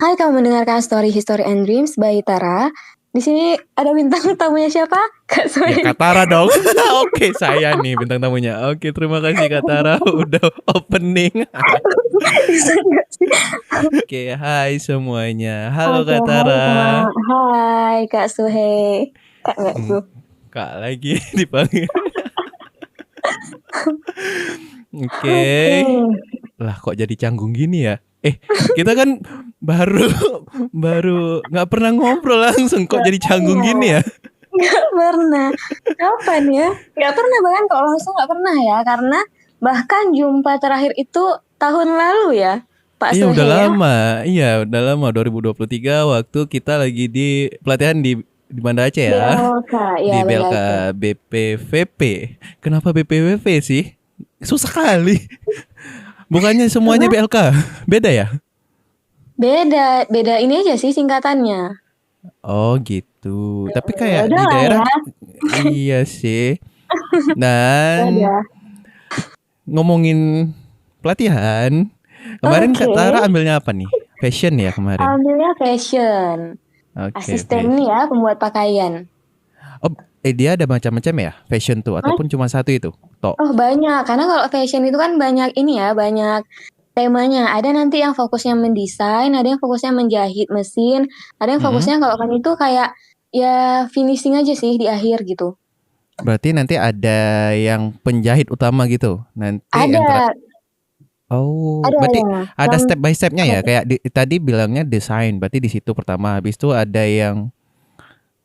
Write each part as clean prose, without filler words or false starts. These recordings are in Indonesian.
Hai, kamu mendengarkan Story History and Dreams by Tara. Di sini ada bintang tamunya siapa? Kak Ya Soe. Kak Tara dong. Oke, saya nih bintang tamunya. Oke, terima kasih Kak Tara udah opening. Bisa nggak sih? Oke, hai semuanya. Halo Oke, Kak hai Tara. semua. Hai, Kak Suhe. Kak nggak Hmm, tuh? Kak lagi dipanggil. Oke. Oke. Lah kok jadi canggung gini ya? Kita kan baru baru nggak pernah ngobrol langsung kok Nggak jadi canggung pernah. gini ya? Nggak pernah. Kapan ya? Nggak pernah, bahkan kalau langsung nggak pernah ya. Karena bahkan jumpa terakhir itu tahun lalu ya, Pak Iya udah Suhe ya. lama. Iya udah lama 2023 waktu kita lagi di pelatihan di Banda Aceh ya. BLK, ya Di Banda BLK Aceh. BPVP. Kenapa BPVP sih? Susah kali. Bukannya semuanya Karena BLK. Beda ya? beda, beda ini aja sih singkatannya. Oh gitu. Tapi Ya kayak udah di lah daerah ya. iya sih. Dan Udah. ngomongin pelatihan, kemarin Oke, Kak Tara ambilnya apa nih? Fashion ya kemarin. ambilnya fashion. Oke, Asisten nih fashion. ya, pembuat pakaian. Oh, dia ada macam-macam ya? Fashion tuh Mas, ataupun cuma satu itu? Tok. oh banyak. Karena kalau fashion itu kan banyak ini ya, banyak temanya. Ada nanti yang fokusnya mendesain, ada yang fokusnya menjahit mesin, ada yang Mm-mm. fokusnya kalau kan itu kayak ya finishing aja sih di akhir gitu. Berarti nanti ada yang penjahit utama gitu. Nanti antara Ada, Oh, ada. berarti ada Yang step by stepnya apa ya? tuh? Kayak tadi bilangnya desain, berarti di situ pertama. Habis itu ada yang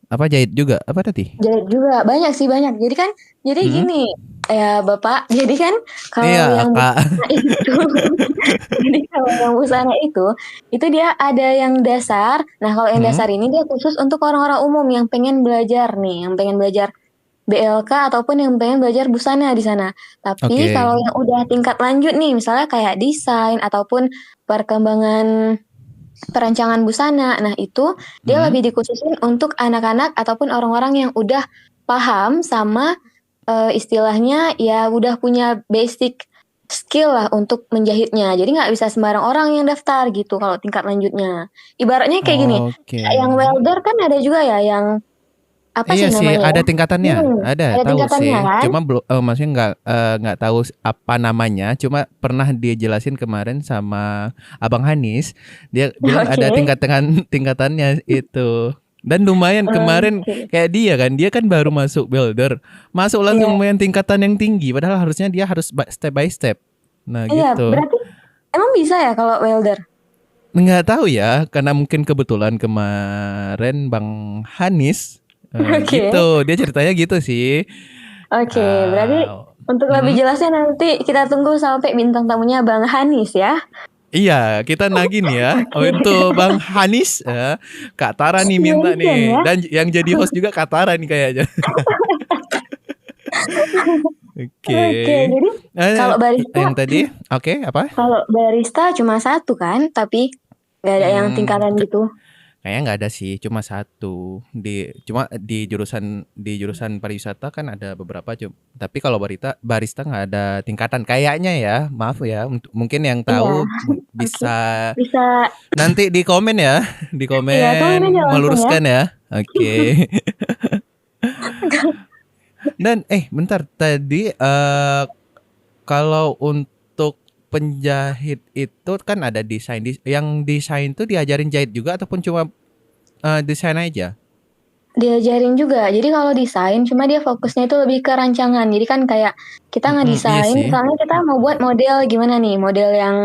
apa jahit juga? Apa tadi? Jahit juga banyak sih banyak. Jadi Hmm? gini ya Bapak. Jadi kan kalau Iya, yang Kak. busana itu, jadi kalau yang busana itu dia ada yang dasar. Nah kalau yang Hmm? dasar ini dia khusus untuk orang-orang umum yang pengen belajar nih, yang pengen belajar BLK ataupun yang pengen belajar busana di sana. Tapi Oke. kalau yang udah tingkat lanjut nih, misalnya kayak desain ataupun perkembangan perancangan busana. Nah, itu dia Hmm? lebih dikhususin untuk anak-anak ataupun orang-orang yang udah paham sama istilahnya ya udah punya basic skill lah untuk menjahitnya. Jadi nggak bisa sembarang orang yang daftar gitu kalau tingkat lanjutnya. Ibaratnya kayak gini, Oke. kayak yang welder kan ada juga ya yang apa Iya sih sih, namanya ya? ada tingkatannya. Ada, Ada tahu sih. tingkatannya kan? Cuma belum maksudnya nggak tahu apa namanya, cuma pernah dia jelasin kemarin sama Abang Hanis. Dia bilang ada Oke. tingkatannya itu. Dan lumayan kemarin Oke. kayak dia kan baru masuk builder. Masuk langsung Iya. lumayan tingkatan yang tinggi padahal harusnya dia harus step by step. Nah, Iya, gitu. berarti emang bisa ya kalau welder? Nggak tahu ya, karena mungkin kebetulan kemarin Bang Hanis Oke. gitu, dia ceritanya gitu sih. Oke, berarti Ah, untuk lebih mm, jelasnya nanti kita tunggu sampai bintang tamunya Bang Hanis ya. iya, kita nagih nih ya. Oke. Untuk Bang Hanis, Kak Tara nih minta Mention nih, ya. dan yang jadi host juga Kak Tara nih kayaknya. Oke. Oke, jadi kalau barista, Yang tadi, oke apa? kalau barista cuma satu kan, tapi nggak ada yang Hmm, tingkatan gitu. Kayaknya nggak ada sih, cuma satu. Cuma di jurusan pariwisata kan ada beberapa, tapi kalau barista nggak ada tingkatan kayaknya ya. Maaf ya, mungkin yang Iya, tahu oke. bisa Bisa, nanti di komen ya, di iya komen aja komen langsung ya. meluruskan ya. Oke. Dan bentar tadi kalau untuk penjahit itu kan ada desain. Yang desain tuh diajarin jahit juga ataupun cuma desain aja? Diajarin juga. Jadi kalau desain, cuma dia fokusnya itu lebih ke rancangan. Jadi kan kayak kita Iya ngedesain, sih. misalnya kita mau buat model gimana nih, model yang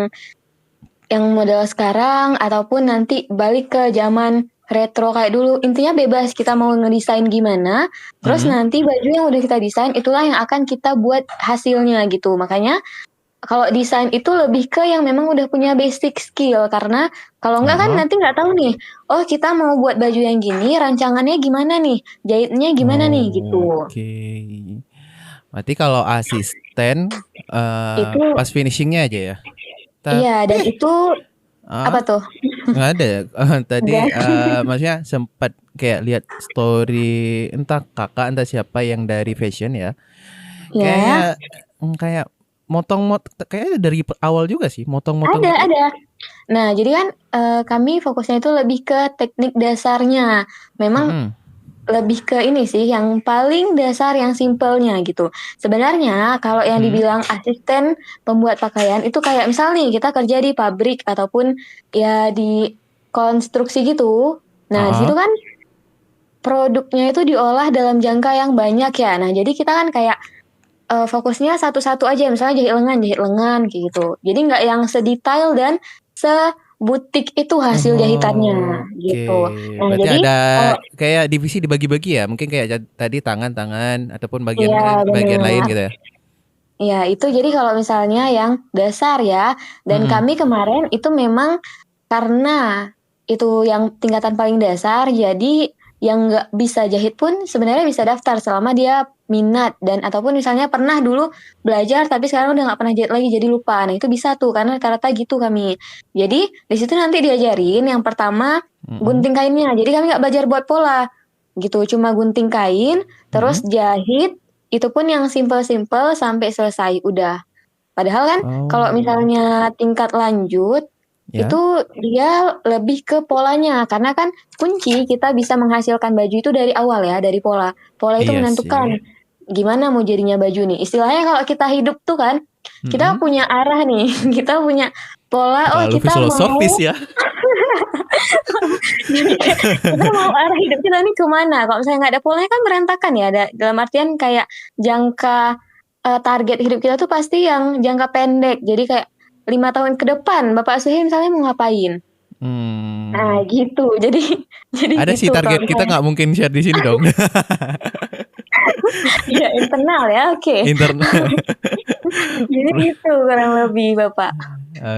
model sekarang ataupun nanti balik ke zaman retro kayak dulu. Intinya bebas kita mau ngedesain gimana. Terus Mhm. nanti baju yang udah kita desain itulah yang akan kita buat hasilnya gitu. Makanya kalau desain itu lebih ke yang memang udah punya basic skill karena kalau enggak kan Heeh. nanti nggak tahu nih. Oh, kita mau buat baju yang gini, rancangannya gimana nih? Jahitnya gimana nih gitu. Oke. Berarti kalau asisten, Itu pas finishingnya aja ya? iya dan Tapi itu apa ah, tuh? nggak ada ya? Tadi, Enggak. maksudnya sempat kayak lihat story entah Kakak, entah siapa yang dari fashion ya, Ya. kayak kayak kayaknya dari awal juga sih, motong-motong Ada, gitu. ada. Nah, jadi kan kami fokusnya itu lebih ke teknik dasarnya. Memang Mhm. lebih ke ini sih, yang paling dasar, yang simpelnya gitu. Sebenarnya kalau yang Mhm. dibilang asisten pembuat pakaian itu kayak misal nih kita kerja di pabrik ataupun ya di konstruksi gitu. Nah, di situ Heeh. kan produknya itu diolah dalam jangka yang banyak ya. Nah, jadi kita kan kayak fokusnya satu-satu aja, misalnya jahit lengan kayak gitu. Jadi nggak yang sedetail dan sebutik itu hasil jahitannya Oke, gitu. Nah, berarti jadi ada kalau kayak divisi dibagi-bagi ya? Mungkin kayak tadi tangan-tangan ataupun bagian iya bagian lain benar. gitu ya? Ya, itu jadi kalau misalnya yang dasar ya, dan Mhm. kami kemarin itu memang karena itu yang tingkatan paling dasar, jadi yang nggak bisa jahit pun sebenarnya bisa daftar selama dia minat dan ataupun misalnya pernah dulu belajar tapi sekarang udah nggak pernah jahit lagi jadi lupa. Nah, itu bisa tuh karena rata-rata gitu kami. Jadi di situ nanti diajarin yang pertama Mhm. gunting kainnya. Jadi kami nggak belajar buat pola gitu, cuma gunting kain, terus Mhm. jahit itu pun yang simpel-simpel sampai selesai, udah. Padahal kan kalau Oh, misalnya tingkat lanjut, ya? itu dia lebih ke polanya. Karena kan kunci kita bisa menghasilkan baju itu dari awal ya, dari pola. Pola itu Iya menentukan sih. gimana mau jadinya baju nih. Istilahnya kalau kita hidup tuh kan, kita Mhm. punya arah nih, kita punya pola, oh Terlalu kita filosofis mau ya. jadi kayak kita mau arah hidup kita nih kemana? Kalau misalnya nggak ada polanya kan berantakan ya. Dalam artian kayak jangka target hidup kita tuh pasti yang jangka pendek. Jadi kayak 5 tahun ke depan, Bapak Suhi misalnya mau ngapain? Nah Hmm. gitu. Jadi jadi Ada sih gitu kalau target, kita misalnya nggak mungkin share di sini dong. ya internal ya, oke. Internal. Jadi gitu kurang lebih Bapak.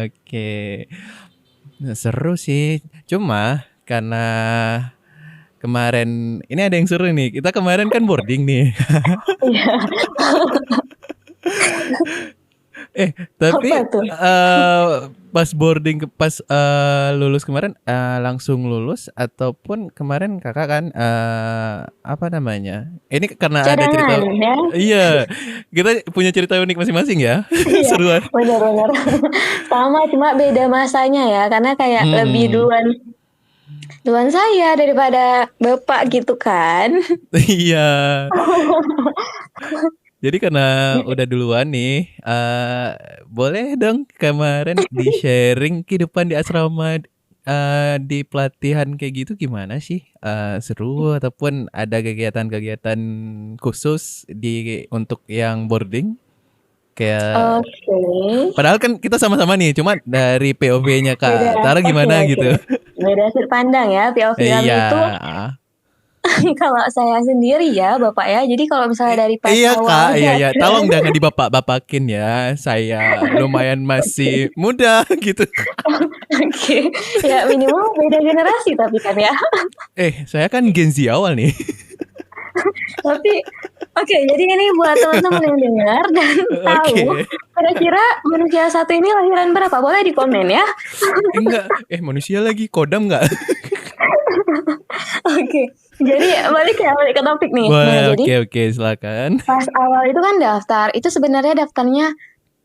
Oke. Nah, seru sih. Cuma karena kemarin ini ada yang seru nih. Kita kemarin kan boarding nih. Iya, Tapi apa tuh? pas boarding pas lulus kemarin langsung lulus ataupun kemarin kakak kan apa namanya? Ini karena ada Cadangan cerita. ya. Iya, kita punya cerita unik masing-masing ya. Iya, Seruan. benar-benar. Sama cuma beda masanya ya, karena kayak lebih Mm-mm. duluan duluan saya daripada Bapak gitu kan. Iya. Jadi karena udah duluan nih, boleh dong kemarin di-sharing kehidupan di asrama, di pelatihan kayak gitu gimana sih? Seru ataupun ada kegiatan-kegiatan khusus untuk yang boarding? Kayak Oke. padahal kan kita sama-sama nih, cuma dari POV-nya Beda, Kak Tara oke gimana oke. gitu? Beda sudut pandang ya, POV Iya. kami itu kalau saya sendiri ya Bapak ya, jadi kalau misalnya dari pas Iya awal Kak, iya ya. Tolong belajar jangan dibapak-bapakin ya. Saya lumayan masih muda gitu. oke, ya minimal beda generasi tapi kan ya. Saya kan Gen Z awal nih. Tapi oke, jadi ini buat teman-teman yang dengar dan tahu Oke. kira-kira manusia satu ini lahiran berapa, boleh di komen ya. Enggak. Manusia lagi kodam nggak? Oke, jadi balik ke topik nih. Nah, Boleh, jadi oke oke silakan. pas awal itu kan daftar, itu sebenarnya daftarnya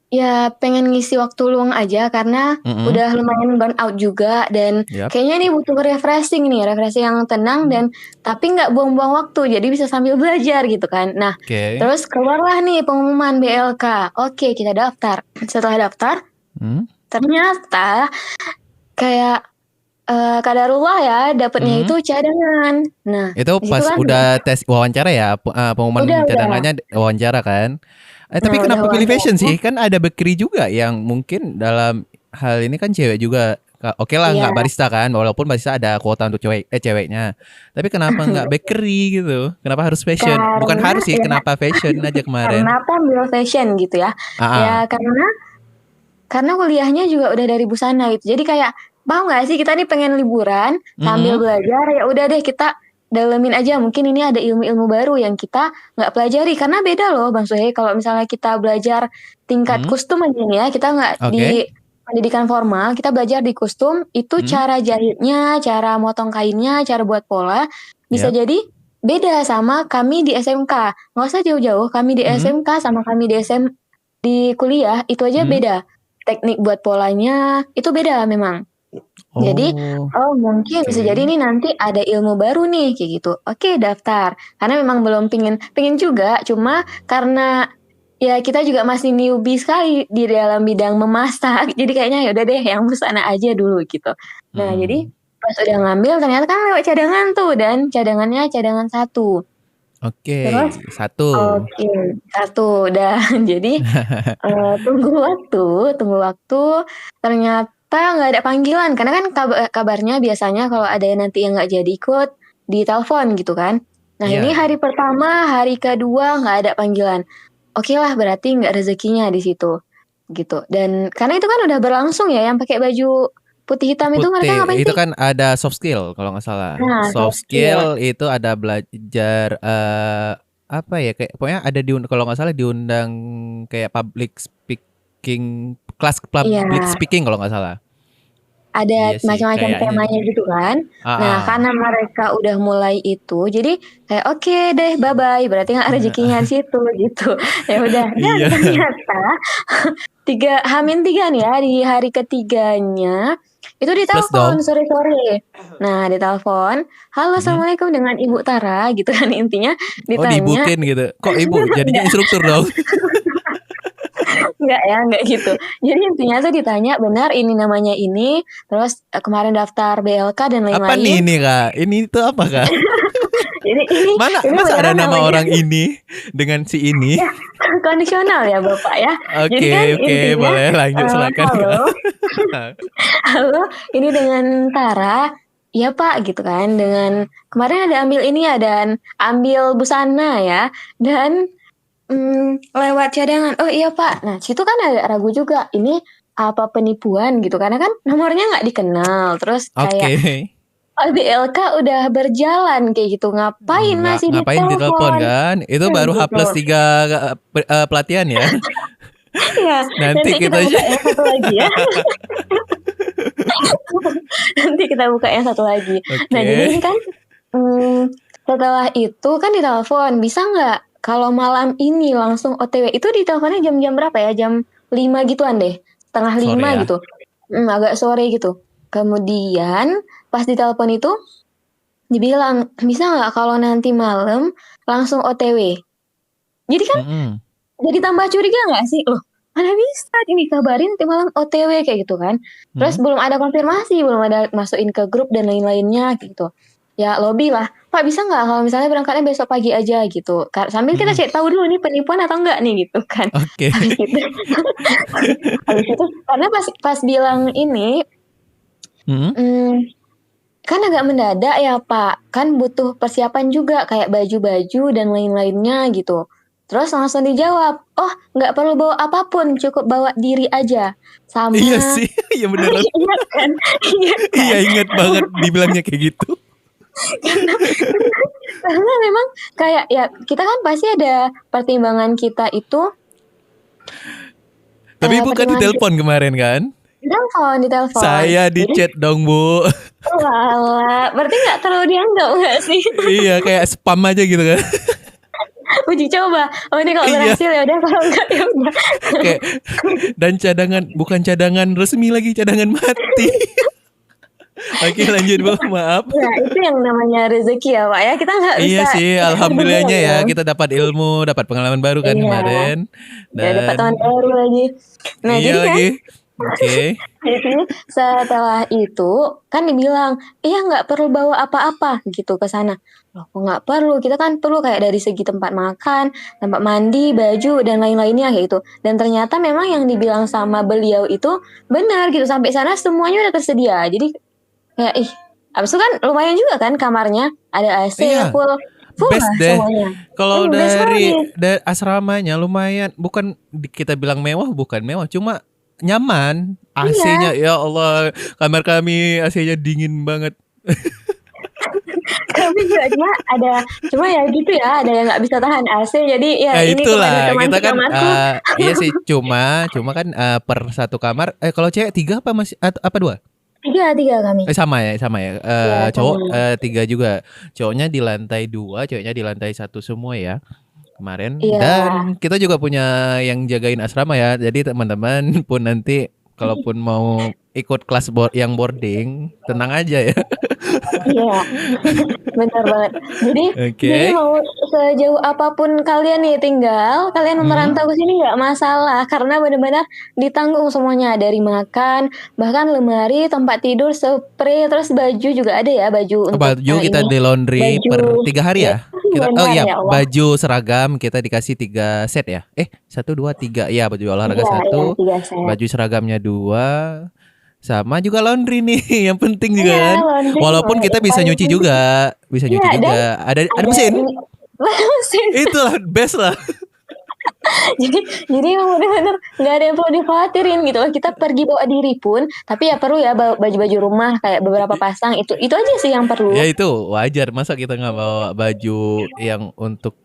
ya pengen ngisi waktu luang aja karena Mhm. udah lumayan burn out juga dan Yap. kayaknya nih butuh refreshing nih, refreshing yang tenang dan tapi nggak buang-buang waktu, jadi bisa sambil belajar gitu kan. Nah, Oke. terus keluarlah nih pengumuman BLK. Oke, kita daftar. Setelah daftar, Hmm. ternyata kayak kadarullah ya dapetnya Hmm. itu cadangan. Nah, Itu di situ pas kan udah tes wawancara ya, pengumuman udah. cadangannya wawancara kan? Nah, Tapi udah kenapa pilih fashion wawancara. sih? Kan ada bakery juga yang mungkin dalam hal ini kan cewek juga. Oke lah Iya, nggak barista kan, walaupun barista ada kuota untuk ceweknya. Tapi kenapa nggak bakery gitu? Kenapa harus fashion? Bukan karena harus sih, ya kenapa fashion aja kemarin? kenapa ambil fashion gitu ya? Ah, ah. Ya karena kuliahnya juga udah dari busana gitu. Jadi kayak mau nggak sih kita nih pengen liburan sambil Mm-mm. belajar, ya udah deh kita dalemin aja. Mungkin ini ada ilmu-ilmu baru yang kita nggak pelajari karena beda loh Bang Suhe. Kalau misalnya kita belajar tingkat Mm. kostum aja nih ya, kita nggak Oke. di pendidikan formal, kita belajar di kostum itu Mm. cara jahitnya, cara motong kainnya, cara buat pola bisa Yap. jadi beda sama kami di SMK. Nggak usah jauh-jauh, kami di Mm. SMK sama kami di di kuliah itu aja Hmm? beda. Teknik buat polanya itu beda memang. Jadi, Oh, oh mungkin bisa jadi oke. nih nanti ada ilmu baru nih kayak gitu. Oke, daftar. Karena memang belum pengen juga, cuma karena ya kita juga masih newbie sekali di dalam bidang memasak. Jadi kayaknya ya udah deh yang busana aja dulu gitu. Nah, jadi Mm-mm. pas udah ngambil ternyata kan lewat cadangan tuh dan cadangannya cadangan satu. Oke, Terus satu. oke, satu udah. Jadi tunggu waktu, ternyata nggak ada panggilan karena kan kabarnya biasanya kalau ada yang nanti yang nggak jadi ikut ditelepon gitu kan. Nah ini Iya. hari pertama, hari kedua nggak ada panggilan. Oke lah berarti nggak rezekinya di situ gitu. Dan karena itu kan udah berlangsung ya yang pakai baju putih hitam itu mereka Putih ngapain itu sih? kan ada soft skill kalau nggak salah. Nah Soft soft skill. skill itu ada belajar apa ya kayak pokoknya ada kalau nggak salah diundang kayak public speaking kelas Iya. public speaking kalau nggak salah. Iya Ada sih macam-macam kayaknya. temanya gitu kan. Ah, Nah, ah. karena mereka udah mulai itu, jadi kayak oke deh, bye bye. Berarti nggak rezekinya di situ gitu. Ya udah. Dan Iya. ternyata H-3 nih ya di hari ketiganya itu Plus ditelepon dong. sore-sore. Nah, ditelepon, halo Mhm. assalamualaikum dengan Ibu Tara gitu kan intinya Oh ditanya. dibukin gitu. Kok ibu jadinya Enggak, instruktur dong? enggak ya, enggak gitu. Jadi intinya tuh ditanya benar ini namanya ini, terus kemarin daftar BLK dan Apa nih lain-lain. ini kak? Ini itu apa kak? Jadi ini Mana ini masa ada beneran nama namanya orang ini dengan si ini? ya kondisional ya Bapak ya. Jadi Oke kan oke intinya boleh lanjut silakan kak. halo, halo, ini dengan Tara. Iya Pak gitu kan. Dengan kemarin ada ambil ini ya dan ambil busana ya dan lewat cadangan. Oh iya Pak. Nah situ kan agak ragu juga. Ini apa penipuan gitu karena kan nomornya nggak dikenal. Terus kayak Oke. oh, BLK udah berjalan kayak gitu. Ngapain Nggak masih ngapain ditelepon ditelepon? kan? Itu baru H Gitu. plus 3 pelatihan ya. Ya, Nanti nanti kita kita buka yang satu lagi ya. Nanti kita buka yang satu lagi. Nah, jadi oke. ini kan setelah itu kan ditelepon, bisa nggak kalau malam ini langsung OTW itu diteleponnya jam-jam berapa ya? Jam 5 gituan deh, setengah Sore lima ya. gitu. Agak sore gitu. Kemudian pas ditelepon itu dibilang bisa nggak kalau nanti malam langsung OTW. Jadi kan Mm-mm. jadi tambah curiga nggak sih? Loh, mana bisa ini kabarin nanti malam OTW kayak gitu kan. Terus Mm. belum ada konfirmasi, belum ada masukin ke grup dan lain-lainnya gitu. Ya lobby lah, Pak bisa nggak kalau misalnya berangkatnya besok pagi aja gitu. Sambil kita Mm-mm. cek tahu dulu nih penipuan atau enggak nih gitu kan. Oke. Habis itu, habis itu karena pas pas bilang ini, Mm. hmm, kan agak mendadak ya Pak, kan butuh persiapan juga kayak baju-baju dan lain-lainnya gitu. Terus langsung dijawab, oh nggak perlu bawa apapun, cukup bawa diri aja. Iya Sama, sih, iya beneran. iya kan, iya Iya kan. ingat banget dibilangnya kayak gitu. Karena, karena memang kayak ya kita kan pasti ada pertimbangan kita itu, Tapi bukan pertimbangan kita, ditelepon kemarin kan? di telepon. Saya di Jadi, chat dong bu. wala, berarti nggak terlalu dianggap nggak sih? Iya kayak spam aja gitu kan. Uji coba. Oh ini kalau Iya berhasil ya udah, kalau enggak ya udah. kayak dan cadangan bukan cadangan resmi lagi cadangan mati. Oke lanjut bu maaf. Nah, itu yang namanya rezeki ya, Pak ya. Kita nggak Iya bisa sih denial alhamdulillahnya ya ya. kita dapat ilmu dapat pengalaman baru kan Iya, kemarin ya dapat teman dan baru lagi. Nah, iya jadi kan lagi. Oke. jadi setelah itu kan dibilang, "Iya nggak perlu bawa apa-apa," gitu ke sana. Loh, kok nggak perlu? Kita kan perlu kayak dari segi tempat makan, tempat mandi, baju dan lain-lainnya kayak gitu. Dan ternyata memang yang dibilang sama beliau itu benar gitu. Sampai sana semuanya udah tersedia. Jadi kayak habis itu kan lumayan juga kan kamarnya, ada AC Iya full full best lah deh. semuanya. Kalau Best dari banget. asramanya lumayan, bukan kita bilang mewah, bukan mewah, cuma nyaman. AC-nya Iya, ya Allah, kamar kami AC-nya dingin banget. kami juga cuma ya gitu ya, ada yang nggak bisa tahan AC. Jadi ya Ya ini kepada itulah, teman kita kan sekamarku, iya sih cuma cuma kan per satu kamar kalau cewek 3 apa masih apa 2? tiga tiga kami. Sama ya. Ya Cowok sama. 3 juga. Cowoknya di lantai 2, ceweknya di lantai 1 semua ya. kemarin. Iya. Dan kita juga punya yang jagain asrama ya. Jadi teman-teman pun nanti kalaupun mau ikut kelas yang boarding, tenang aja ya. Iya, benar banget. Jadi Oke. mau sejauh apapun kalian nih tinggal, kalian Hmm. merantau ke sini nggak masalah karena benar-benar ditanggung semuanya dari makan, bahkan lemari, tempat tidur, spray, terus baju juga ada ya, baju untuk Baju kita ini di laundry baju per 3 hari ya ya. Kita oh benar iya ya Allah. baju seragam kita dikasih 3 set ya. 1, 2, 3 ya baju olahraga Iya, iya, satu, 3 set. baju seragamnya 2, sama juga laundry nih yang penting juga Iya, kan. laundry Walaupun banget kita yang bisa paling nyuci penting. juga, bisa Iya, nyuci dan juga. Ada ada mesin. ini mesin. Itulah best lah. jadi jadi emang bener-bener nggak ada yang perlu dikhawatirin gitu loh, kita pergi bawa diri pun tapi ya perlu ya baju-baju rumah kayak beberapa pasang, itu aja sih yang Ya perlu. itu wajar, masa kita nggak bawa baju yang untuk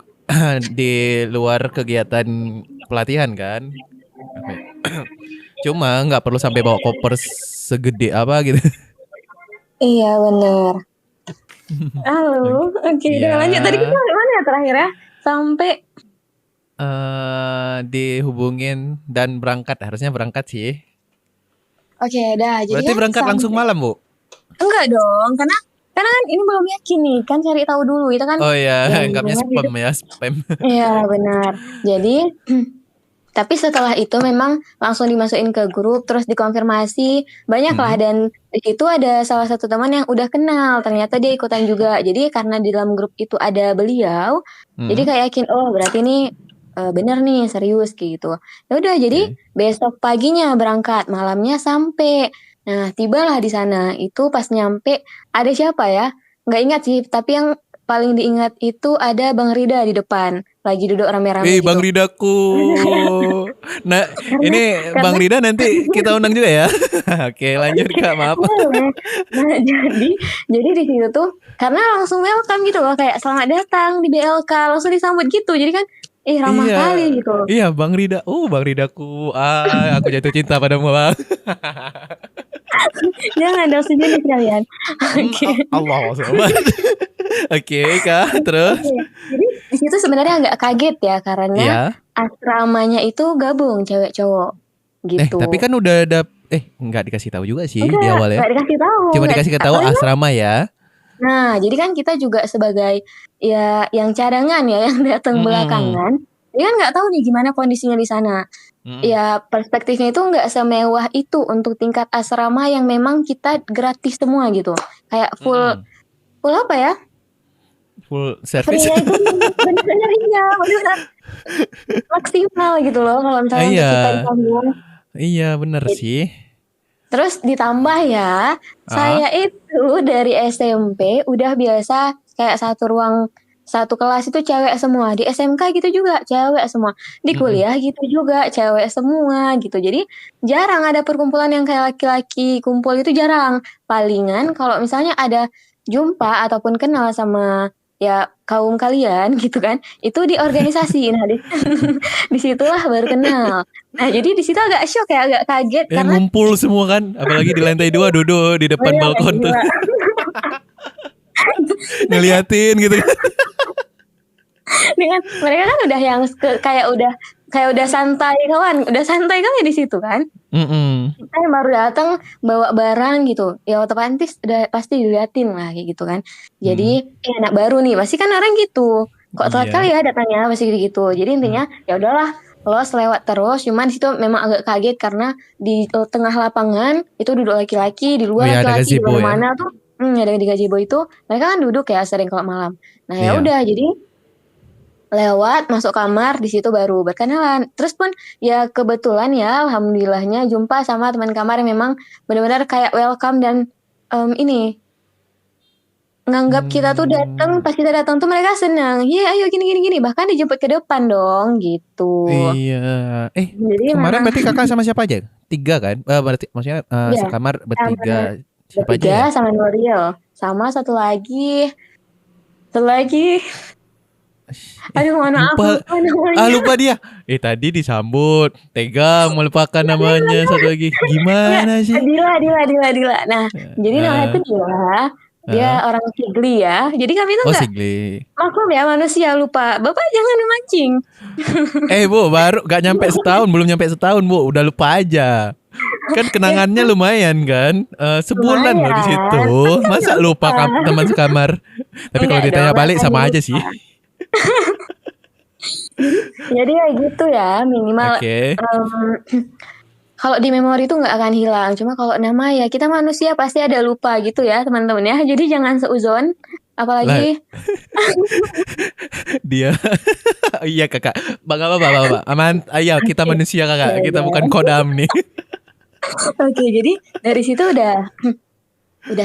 di luar kegiatan pelatihan kan. Apa ya? Cuma nggak perlu sampai bawa koper segede apa gitu. Iya bener. Halo, Oke. oke Ya, udah lanjut, tadi kita sampai mana ya terakhir ya, sampai dihubungin dan berangkat, harusnya berangkat sih. oke dah jadi Berarti kan berangkat langsung sampai malam, Bu? enggak dong, karena kan ini belum yakin nih kan, cari tahu dulu itu kan Oh ya, yang anggapnya namanya spam hidup. ya, spam. Iya benar, jadi tapi setelah itu memang langsung dimasukin ke grup, terus dikonfirmasi, banyak lah, Mm-mm. dan di situ ada salah satu teman yang udah kenal, ternyata dia ikutan juga. Jadi karena di dalam grup itu ada beliau, jadi Mm-mm. kayak yakin, oh berarti ini bener nih, serius kayak gitu. Ya udah, jadi Oke. besok paginya berangkat, malamnya sampai. Nah, tibalah di sana. Itu pas nyampe ada siapa ya? Nggak ingat sih, tapi yang paling diingat itu ada Bang Rida di depan, lagi duduk rame-rame Bang gitu. Ridaku. Nah, karena ini Bang karena Rida nanti kita undang juga ya. Oke, lanjut Kak, maaf. boleh. Nah, jadi di situ tuh karena langsung welcome gitu loh, kayak selamat datang di BLK, langsung disambut gitu. Jadi kan ramah Iya. kali gitu. Iya, Bang Rida. Bang Ridaku. Aku jatuh cinta padamu, Bang. Jangan dong, sejenis kalian. Oke. Allah SWT. Oke, Kak, terus? Oke. Jadi di situ sebenarnya nggak kaget ya karena Iya. asramanya itu gabung cewek cowok Tapi gitu. kan udah ada nggak dikasih tahu juga sih di Enggak, awal ya. nggak dikasih tahu, Cuma nggak. dikasih tahu Apalagi asrama ya. nah, jadi kan kita juga sebagai ya yang cadangan ya, yang datang Mm-mm. belakangan. Dia kan nggak tahu nih gimana kondisinya di sana. Mm-mm. Ya perspektifnya itu nggak semewah itu untuk tingkat asrama yang memang kita gratis semua gitu. Kayak full Mm-mm. full apa ya? Full service. Free-nya itu benar-benar iya, benar-benar maksimal gitu loh kalau misalnya untuk Iya, kita di kampung. iya bener sih. Terus ditambah ya, Ah, saya itu dari SMP udah biasa kayak satu ruang, satu kelas itu cewek semua. Di SMK gitu juga cewek semua. Di mm-mm. kuliah gitu juga cewek semua gitu. Jadi jarang ada perkumpulan yang kayak laki-laki kumpul, itu jarang. Palingan kalau misalnya ada jumpa ataupun kenal sama ya kaum kalian gitu kan, itu di organisasi. Nah, disitulah baru kenal. Nah, jadi di situ agak shock ya, agak kaget karena Ngumpul semua kan, apalagi di lantai 2 duduk di depan bener balkon tuh gila. ngeliatin gitu kan. Dengan mereka kan udah yang kayak udah santai kawan, udah santai kali di situ kan. Mm-mm. Kita yang baru datang bawa barang gitu, ya otomatis udah pasti diliatin lah kayak gitu kan. Mm. Jadi anak baru nih, pasti kan orang gitu. Kok telat Iya. kali ya datangnya, pasti gitu. Jadi Mm. intinya ya udahlah, los lewat terus. Cuman di situ memang agak kaget karena di tengah lapangan itu duduk laki-laki, di Oh luar ya, ada laki-laki, di gazebo ya. mana-mana tuh ada di gazebo itu. Mereka kan duduk ya sering kalau malam. Nah ya Iya. udah, jadi lewat masuk kamar, di situ baru berkenalan. Terus pun ya kebetulan ya alhamdulillahnya jumpa sama teman kamar yang memang benar-benar kayak welcome dan ini nganggap kita tuh datang, Hmm. pas kita datang tuh mereka senang. Iya, ayo gini gini gini, bahkan dijemput ke depan dong gitu. Iya. Jadi Kemarin memang berarti kakak sama siapa aja? 3 kan? Berarti maksudnya ya sekamar sama bertiga. Siapa aja bertiga ya? sama Nuril, sama satu lagi, Eh, aduh mohon maaf lupa. lupa namanya. Lupa dia. Tadi disambut. Tega melupakan namanya satu lagi. Enggak, Gimana sih? Dila. Nah, jadi namanya Eh, tuh Dila. Heeh. Dia orang Sigli ya. Jadi kami tuh Oh, nggak Sigli. maklum ya manusia lupa. Bapak jangan memancing. Bu, baru gak nyampe setahun, belum nyampe setahun, Bu, udah lupa aja. Kan Ya kenangannya kan lumayan kan? Sebulan loh di situ. lumayan. Tapi kan Masa nggak lupa lupa. teman sekamar? Tapi kalau Enggak dong, ditanya nggak balik akan sama aja lupa. sih. Jadi kayak gitu ya minimal. Oke. Kalau di memori itu nggak akan hilang. Cuma kalau nama ya kita manusia pasti ada lupa gitu ya teman-teman ya. Jadi jangan seuzon. Lah, Apalagi dia. Iya kakak. Bang apa bapak? Aman. Ayo kita oke, manusia ya kakak. Kita udah. bukan kodam nih. Oke, jadi dari situ udah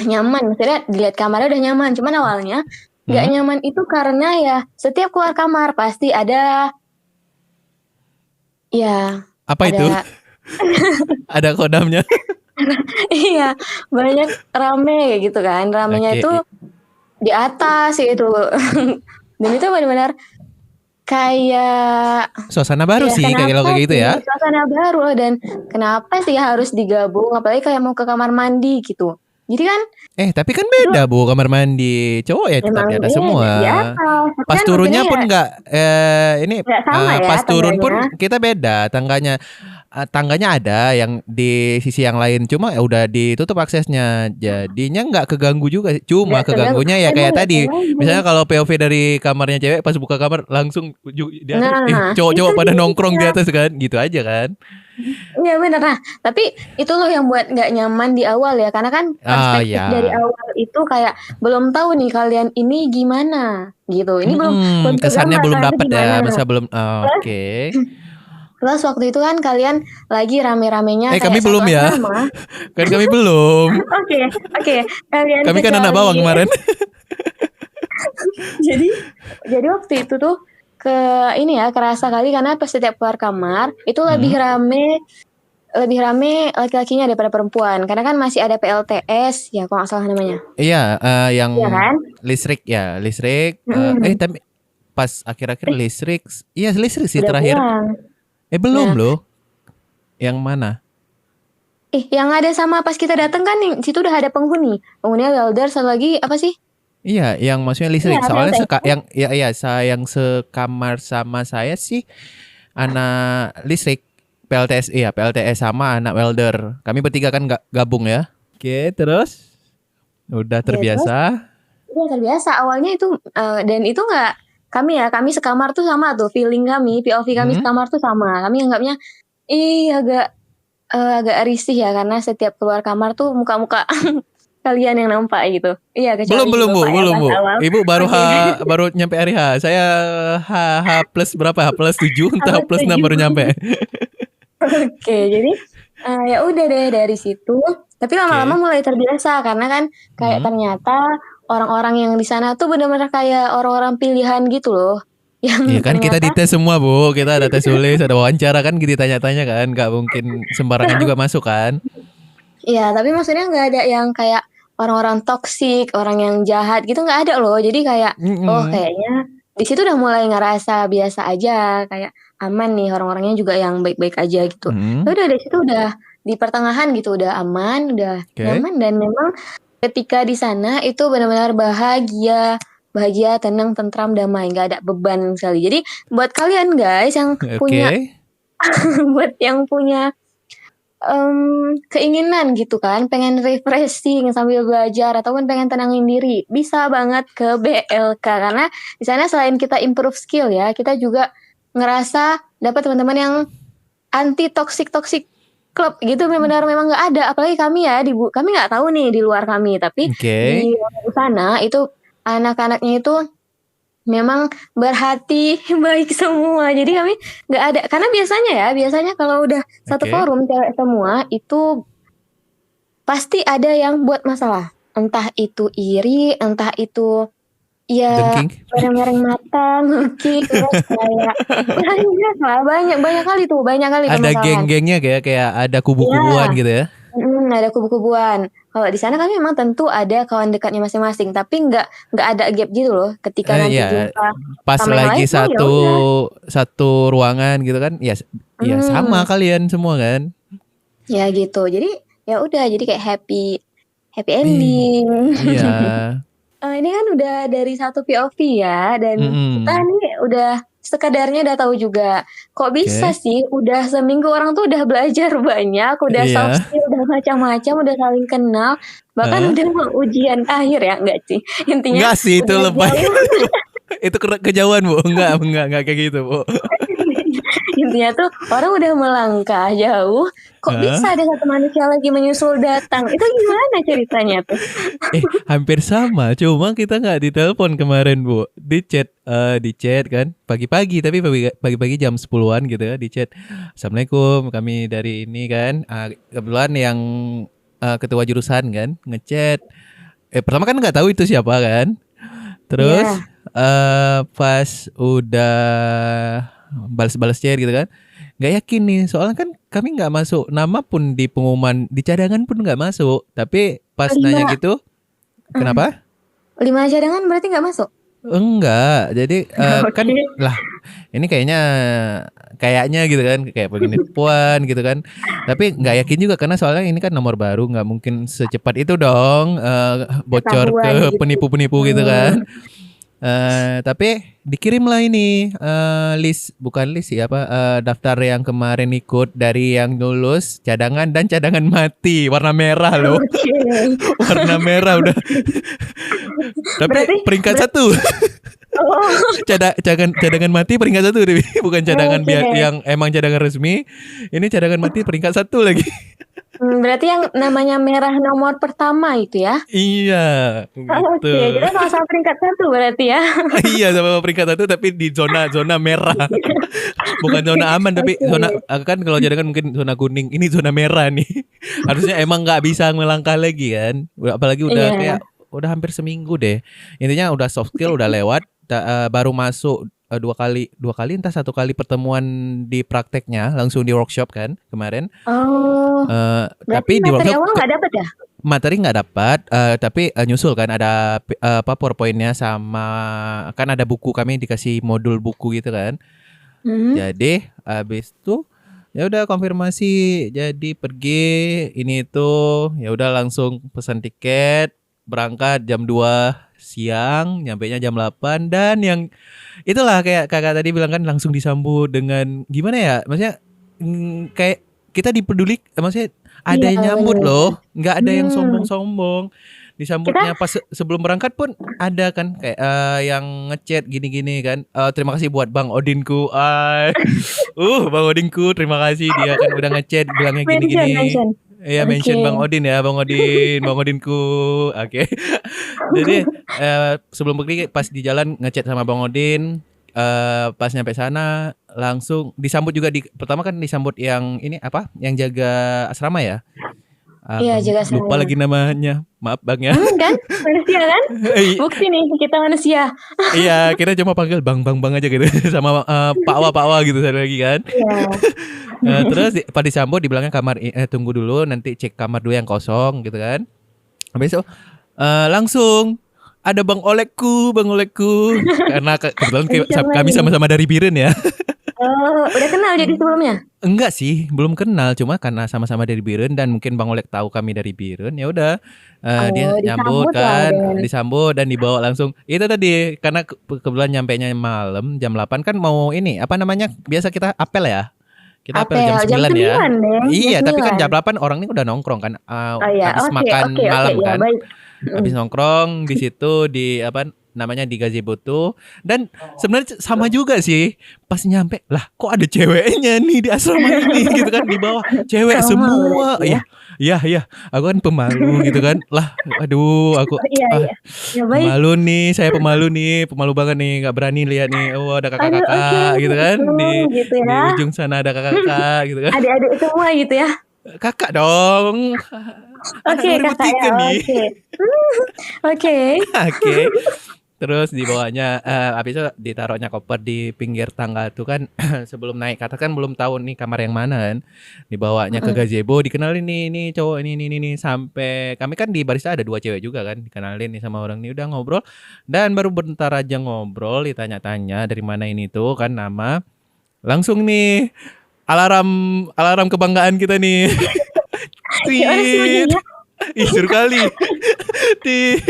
nyaman. Maksudnya dilihat kamarnya udah nyaman. Cuman awalnya nggak Hmm? nyaman itu karena ya setiap keluar kamar pasti ya Apa itu? ada Ada kodamnya. iya banyak rame kayak gitu kan. Ramenya Oke. itu di atas gitu. Dan itu benar-benar kayak Suasana baru ya sih kayak kenapa kayak gitu sih ya. suasana baru dan kenapa sih harus digabung apalagi kayak mau ke kamar mandi gitu. Jadi kan Tapi kan itu beda Bu kamar mandi. Cowok ya tetap memang di atas beda semua. di atas. Tapi Pas kan maksudnya turunnya ya pun nggak ini nggak sama ya pas turun tangganya. pun kita beda tangganya. Tangganya ada yang di sisi yang lain cuma ya udah ditutup aksesnya. Jadinya nggak keganggu juga. Cuma Nggak terganggu. keganggunya ya Emang kayak nggak tadi. terganggu. Misalnya kalau POV dari kamarnya cewek pas buka kamar langsung di atas Nah, itu cowok-cowok pada nongkrong di dia. atas kan. Gitu aja kan. Iya benar. Nah, tapi itu loh yang buat nggak nyaman di awal ya. Karena kan Ah perspektif dari ya. awal itu kayak belum tahu nih kalian ini gimana gitu. Ini belum belum Kesannya tergambar belum kalian tuh dapat gimana. ya, masa belum Plus, oke. plus waktu itu kan kalian lagi rame-ramenya Kami kayak satu belum ya. asrama. Kan kami belum. Oke, oke. Kalian Kami kan anak bawang kecuali kemarin. jadi jadi waktu itu tuh ke ini ya kerasa kali karena pas setiap keluar kamar itu Hmm. lebih rame laki-lakinya daripada perempuan karena kan masih ada PLTS ya kalau nggak salah namanya. Iya, yang Iya kan? listrik ya, listrik. Mm-mm. Tapi pas akhir-akhir Eh, listrik, iya listrik sih udah terakhir. pulang. Belum Nah, loh. Yang mana? yang ada sama pas kita datang kan di situ udah ada penghuni. Penghuninya welder satu lagi apa sih? Iya, yang maksudnya listrik. Iya, Soalnya PLTS. yang ya saya yang sekamar sama saya sih anak listrik. PLTS iya, PLTS sama anak welder. Kami bertiga kan nggak gabung ya. Oke, terus udah Ya, terus terbiasa. udah terbiasa awalnya itu dan itu nggak kami sekamar tuh sama tuh feeling kami POV kami Hmm? sekamar tuh sama. Kami anggapnya agak risih ya karena setiap keluar kamar tuh muka-muka kalian yang nampak gitu. Iya Belum kecuali belum Bu, bapak ya belum pas Bu. awal. Ibu Oke. baru nyampe hari H. Saya H plus berapa? H plus 7 entah Apa H plus 6 setuju? baru nyampe. Oke, jadi ya udah deh dari situ. Tapi lama-lama Oke. mulai terbiasa karena kan kayak Hmm. ternyata orang-orang yang di sana tuh benar-benar kayak orang-orang pilihan gitu loh. Iya Yang kan kita ternyata dites semua Bu. Kita ada tes tulis, ada wawancara kan gitu tanya-tanya kan. Gak mungkin sembarangan juga masuk kan. ya tapi maksudnya nggak ada yang kayak orang-orang toksik, orang yang jahat gitu nggak ada loh. Jadi kayak Mm-mm. kayaknya di situ udah mulai ngerasa biasa aja, kayak aman nih orang-orangnya juga yang baik-baik aja gitu. Ya Hmm. udah dari situ udah di pertengahan gitu udah aman, udah Oke. nyaman dan memang ketika di sana itu benar-benar bahagia, tenang, tentram, damai, nggak ada beban sekali. Jadi buat kalian guys yang punya Oke. buat yang punya keinginan gitu kan, pengen refreshing sambil belajar ataupun pengen tenangin diri, bisa banget ke BLK karena di sana selain kita improve skill ya, kita juga ngerasa dapat teman-teman yang anti toxic club gitu benar-benar memang nggak ada apalagi kami ya kami nggak tahu nih di luar kami tapi Oke. di sana itu anak-anaknya itu memang berhati baik semua jadi kami nggak ada karena biasanya kalau udah satu Oke. forum cewek semua itu pasti ada yang buat masalah entah itu iri entah itu ya Dengking. mereng-mereng mata ngekik terus kayak banyak kali Ada permasalahan. geng-gengnya kayak ada kubu-kubuan Iya, gitu ya. ada kubu-kubuan. Kalau di sana kami memang tentu ada kawan dekatnya masing-masing, tapi nggak ada gap gitu loh. Ketika nanti Ya, jumpa pas sama yang lain, lagi oh ya satu udah. satu ruangan gitu kan. Ya, ya sama Hmm, kalian semua kan. ya gitu. Jadi ya udah, jadi kayak happy. happy Ih, ending. iya. Ini kan udah dari satu POV ya, dan kita Mm-mm. nih udah sekadarnya udah tahu juga. Kok bisa Oke. sih udah seminggu orang tuh udah belajar banyak, udah soft Iya. skill, udah macam-macam, udah saling kenal, bahkan Heeh. udah mau ujian akhir ya, enggak sih? Intinya Enggak sih itu udah lebay. jauh. Itu kejauhan, Bu. Enggak kayak gitu, Bu. Intinya tuh orang udah melangkah jauh, kok Heeh. bisa ada satu manusia lagi menyusul datang? Itu gimana ceritanya tuh? Hampir sama, cuma kita nggak ditelepon kemarin, Bu. Di chat kan pagi-pagi, tapi pagi-pagi jam 10-an gitu ya, di chat. Assalamualaikum, kami dari ini kan. Kebetulan yang ketua jurusan kan ngechat. Pertama kan nggak tahu itu siapa kan. Terus Iya. pas udah balas-balas chat gitu kan, nggak yakin nih soalnya kan kami nggak masuk nama pun di pengumuman di cadangan pun nggak masuk. Tapi pas nanya Lima, gitu, kenapa? 5 cadangan berarti nggak masuk? Enggak, jadi kan Oke. lah ini kayaknya gitu kan kayak penginipan gitu kan. Tapi nggak yakin juga karena soalnya ini kan nomor baru nggak mungkin secepat itu dong bocor Ketahuan ke gitu. penipu-penipu gitu kan. Tapi dikirimlah ini list bukan list sih apa daftar yang kemarin ikut dari yang lulus cadangan dan cadangan mati warna merah loh. Oke. Warna merah udah. Tapi Berarti peringkat ber satu. oh, Cadangan mati peringkat satu Dewi. Bukan cadangan oke. yang emang cadangan resmi. Ini cadangan mati peringkat satu lagi. Berarti yang namanya merah nomor pertama itu ya? Iya, gitu. Oke, kita sama-sama peringkat 1 berarti ya? Iya sama peringkat satu tapi di zona merah. Bukan Oke, zona aman tapi oke. zona kan kalau cadangan mungkin zona kuning. Ini zona merah nih. Harusnya emang nggak bisa melangkah lagi kan. Apalagi udah Iya. kayak udah hampir seminggu deh. Intinya udah soft skill udah lewat. Baru masuk dua kali entah satu kali pertemuan di prakteknya langsung di workshop kan kemarin. Oh, berarti Tapi di materi workshop awal nggak dapet ya? materi nggak dapat, tapi nyusul kan ada apa PowerPoint-nya sama kan ada buku kami dikasih modul buku gitu kan. Mhm. Jadi habis itu ya udah konfirmasi jadi pergi ini itu ya udah langsung pesan tiket berangkat jam 2 siang nyampainya jam 8 dan yang itulah kayak kakak tadi bilang kan langsung disambut dengan gimana ya maksudnya kayak kita dipeduli maksudnya ada Iya, yang nyambut bener. loh nggak ada yang Hmm. sombong-sombong Kita disambutnya pas sebelum berangkat pun ada kan kayak yang ngechat gini-gini kan terima kasih buat Bang Odinku Bang Odinku terima kasih dia kan udah ngechat bilangnya mention, gini-gini. mention. Iya Oke. mention Bang Odin ya, Bang Odinku. Oke. Jadi sebelum pergi pas di jalan ngechat sama Bang Odin, pas nyampe sana langsung disambut juga pertama kan disambut yang ini apa? Yang jaga asrama ya? Iya, Bang jaga lupa saya. lagi namanya. Maaf Bang ya. Kan? Manusia kan? Bukti nih kita manusia. Iya, kita cuma panggil Bang aja gitu sama Pak Wa gitu satu lagi kan. Iya. Terus Pak disambut dibilangnya kamar tunggu dulu nanti cek kamar dulu yang kosong gitu kan. Habis itu langsung ada Bang Olekku karena kebetulan Mention kami lagi. sama-sama dari Biren ya. Oh, udah kenal jadi sebelumnya? Enggak sih, belum kenal cuma karena sama-sama dari Biren dan mungkin Bang Olek tahu kami dari Biren ya udah dia Oh, nyambut disambut lah kan, dengan disambut dan dibawa langsung. Itu tadi karena kebetulan nyampainya malam jam 8 kan mau ini apa namanya? Biasa kita apel ya. Kita apel apel jam jam 9 ya. 9 deh, jam Iya, tapi kan 9. jam 8 orang ini udah nongkrong kan Oh iya, habis oke, oke, makan oke, malam ya kan. baik. Habis nongkrong di situ di apa namanya di gazebo tuh dan sebenarnya sama juga sih pas nyampe lah kok ada ceweknya nih di asrama ini gitu kan di bawah cewek Sama semua berarti ya. ya aku kan pemalu gitu kan lah aduh aku Oh, iya, iya. Ya baik. pemalu nih saya pemalu banget nih nggak berani lihat nih ada Aduh, oke. kakak-kakak gitu kan Gitu di ya. ujung sana ada kakak-kakak gitu kan Adik-adik semua gitu ya. kakak dong anak Oke, Kakak ya. 2003 nih. Oke. Oke. Oke. Terus dibawanya habis itu ditaruhnya koper di pinggir tangga tuh kan sebelum naik kata kan belum tahu nih kamar yang mana kan. Dibawanya ke Mhm. gazebo dikenalin nih cowok ini sampai kami kan di barista ada 2 cewek juga kan dikenalin nih sama orang ini udah ngobrol dan baru bentar aja ngobrol ditanya-tanya dari mana ini tuh kan nama langsung nih alarm alarm kebanggaan kita nih. Gimana sih Tweet. bunyinya? Ih, seru kali. Tit.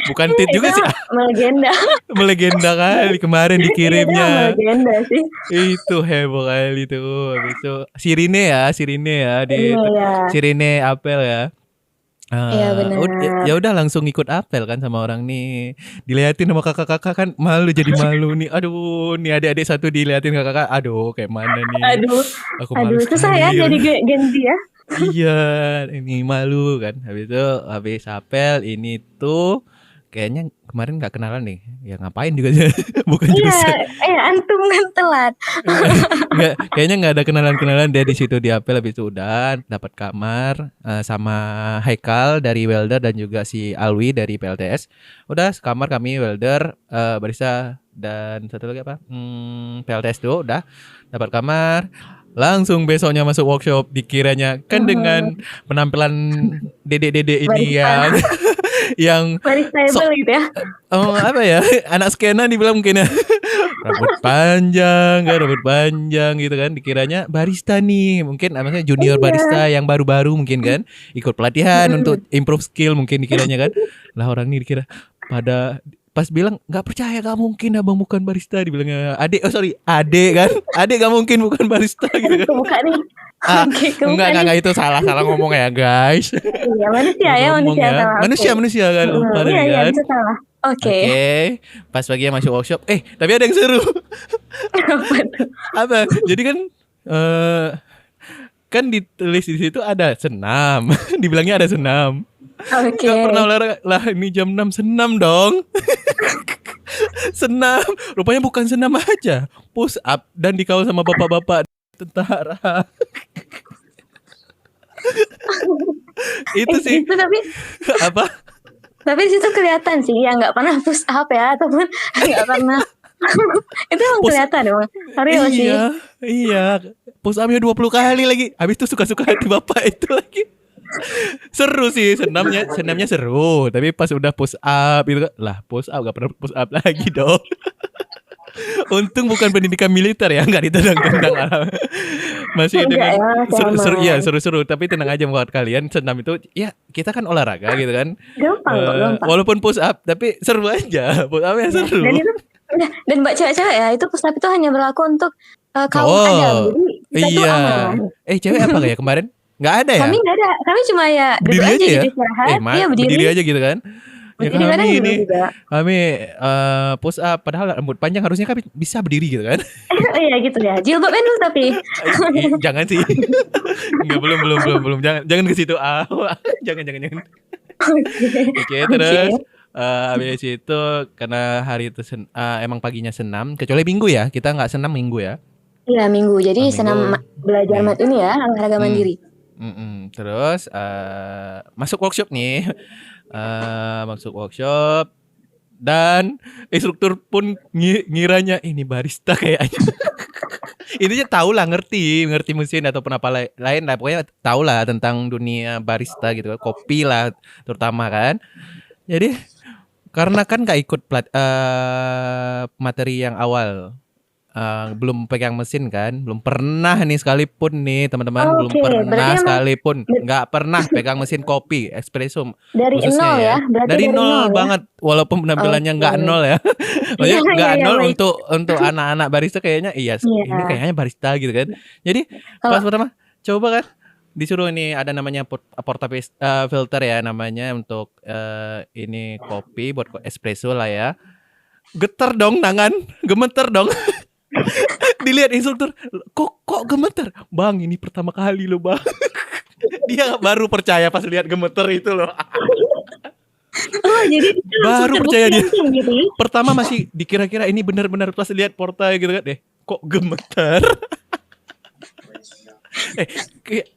Bukan tit Itu juga sih. melegenda. Melegenda kali kemarin Itu dikirimnya. melegenda sih. Itu heboh kali tuh. Habis itu Sirine ya di Iya ya. Sirine apel ya. Iya benar. Ya udah langsung ikut apel kan sama orang nih. Diliatin sama kakak-kakak kan malu jadi malu nih. Aduh, nih adik-adik satu diliatin kakak-kakak. Aduh, kayak mana nih? Aduh, Aku malu susah ya sekali. jadi Gen Z ya. Iya, ini malu kan. Habis apel ini tuh kayaknya kemarin nggak kenalan nih. Ya ngapain juga bukan Iya, jurusan. antum kan telat. Kayaknya nggak ada kenalan-kenalan deh di situ di apel. Habis itu udah dapat kamar sama Haikal dari welder dan juga si Alwi dari PLTS. Udah sekamar kami welder, barista dan satu lagi apa? PLTS tuh udah dapat kamar. Langsung besoknya masuk workshop, dikiranya kan dengan penampilan dede-dede ini yang Baristable gitu ya. apa ya, anak skena dibilang mungkin ya. rambut panjang gitu kan, dikiranya barista nih, mungkin maksudnya junior barista yang baru-baru mungkin kan, ikut pelatihan untuk improve skill mungkin dikiranya kan. Lah orang ini dikira pada pas bilang nggak percaya, gak mungkin abang bukan barista, dibilangnya ade kan, ade gak mungkin bukan barista gitu kan. Kebuka nih. Enggak itu salah ngomong ya guys. Iya manusia kan lupa tadi kan. Bisa salah. Oke. Pas paginya masuk workshop, tapi ada yang seru. Apa? Jadi kan kan ditulis di situ ada senam. Dibilangnya ada senam. Oke. Gak pernah olahraga. Lah ini jam 6 senam dong. Senam. Rupanya bukan senam aja, push up dan dikawal sama bapak-bapak tentara. Itu sih. Itu tapi apa? Tapi di situ kelihatan sih yang nggak pernah push up ya, ataupun nggak pernah. Itu emang kelihatan dong. Serius sih. Iya. Push upnya 20 kali lagi. Habis itu suka-suka hati bapak itu lagi. Seru sih, senamnya seru, tapi pas udah push up itu lah, push up gak pernah push up lagi dong. Untung bukan pendidikan militer ya, nggak ditendang-tendang. Masih dengan seru-seru, tapi tenang aja buat kalian, senam itu ya kita kan olahraga gitu kan. Gampang. Walaupun push up tapi seru aja, push upnya seru. Dan buat cewek-cewek ya, itu push up itu hanya berlaku untuk kaum adam. Jadi kita tuh aman. Cewek apa kayak kemarin? Nggak ada ya? Kami nggak ada, kami cuma ya berdiri aja ya. Berdiri aja gitu kan. Ya kami push up, padahal rambut panjang harusnya kami bisa berdiri gitu kan. Iya gitu ya. Jilbab dulu tapi. Jangan sih. Enggak, belum. Jangan ke situ. Jangan. Oke, terus habis itu karena hari itu emang paginya senam, kecuali minggu ya. Kita nggak senam minggu ya. Iya, minggu. Jadi senam belajar mat ini ya, olahraga mandiri. Terus masuk workshop nih. Masuk workshop dan instruktur pun ngiranya ini barista kayaknya. Intinya tahu lah, ngerti mesin ataupun apa lain lah, pokoknya tahu lah tentang dunia barista gitu, kopi lah terutama kan. Jadi karena kan gak ikut materi yang awal, belum pegang mesin kan, belum pernah nih sekalipun nih teman-teman, belum pernah sekalipun, nggak pernah pegang mesin kopi espresso dari nol ya, dari nol banget, walaupun penampilannya nggak nol ya, maksudnya nggak nol untuk anak-anak barista kayaknya ini kayaknya barista gitu kan. Jadi pas pertama coba kan disuruh ini ada namanya portable filter ya namanya untuk ini kopi buat espresso lah ya, getar dong tangan, gemeter dong. Dilihat instruktur, kok gemeter? Bang, ini pertama kali loh bang. Dia baru percaya pas lihat gemeter itu loh. Jadi baru percaya dia. Gitu. Pertama masih dikira-kira ini benar-benar pas lihat portal gitu kan, kok gemeter?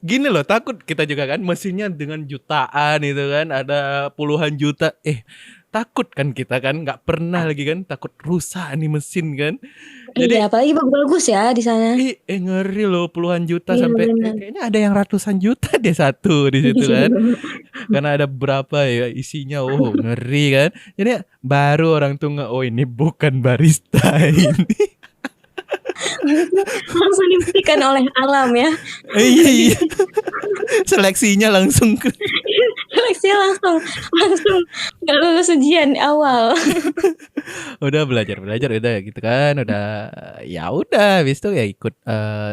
Gini loh, takut kita juga kan, mesinnya dengan jutaan itu kan, ada puluhan juta. Takut kan kita kan, nggak pernah lagi kan, takut rusak nih mesin kan. Jadi apalagi bagus ya di sana. Ngeri loh, puluhan juta sampai kayaknya ada yang ratusan juta deh satu di situ kan. Karena ada berapa ya isinya, ngeri kan. Jadi baru orang tuh ini bukan barista ini. Langsung dibuktikan oleh alam ya. Iya. Seleksinya langsung Seleksi langsung langsung nggak lulus ujian awal. Udah belajar udah gitu kan, udah ya udah habis itu ya ikut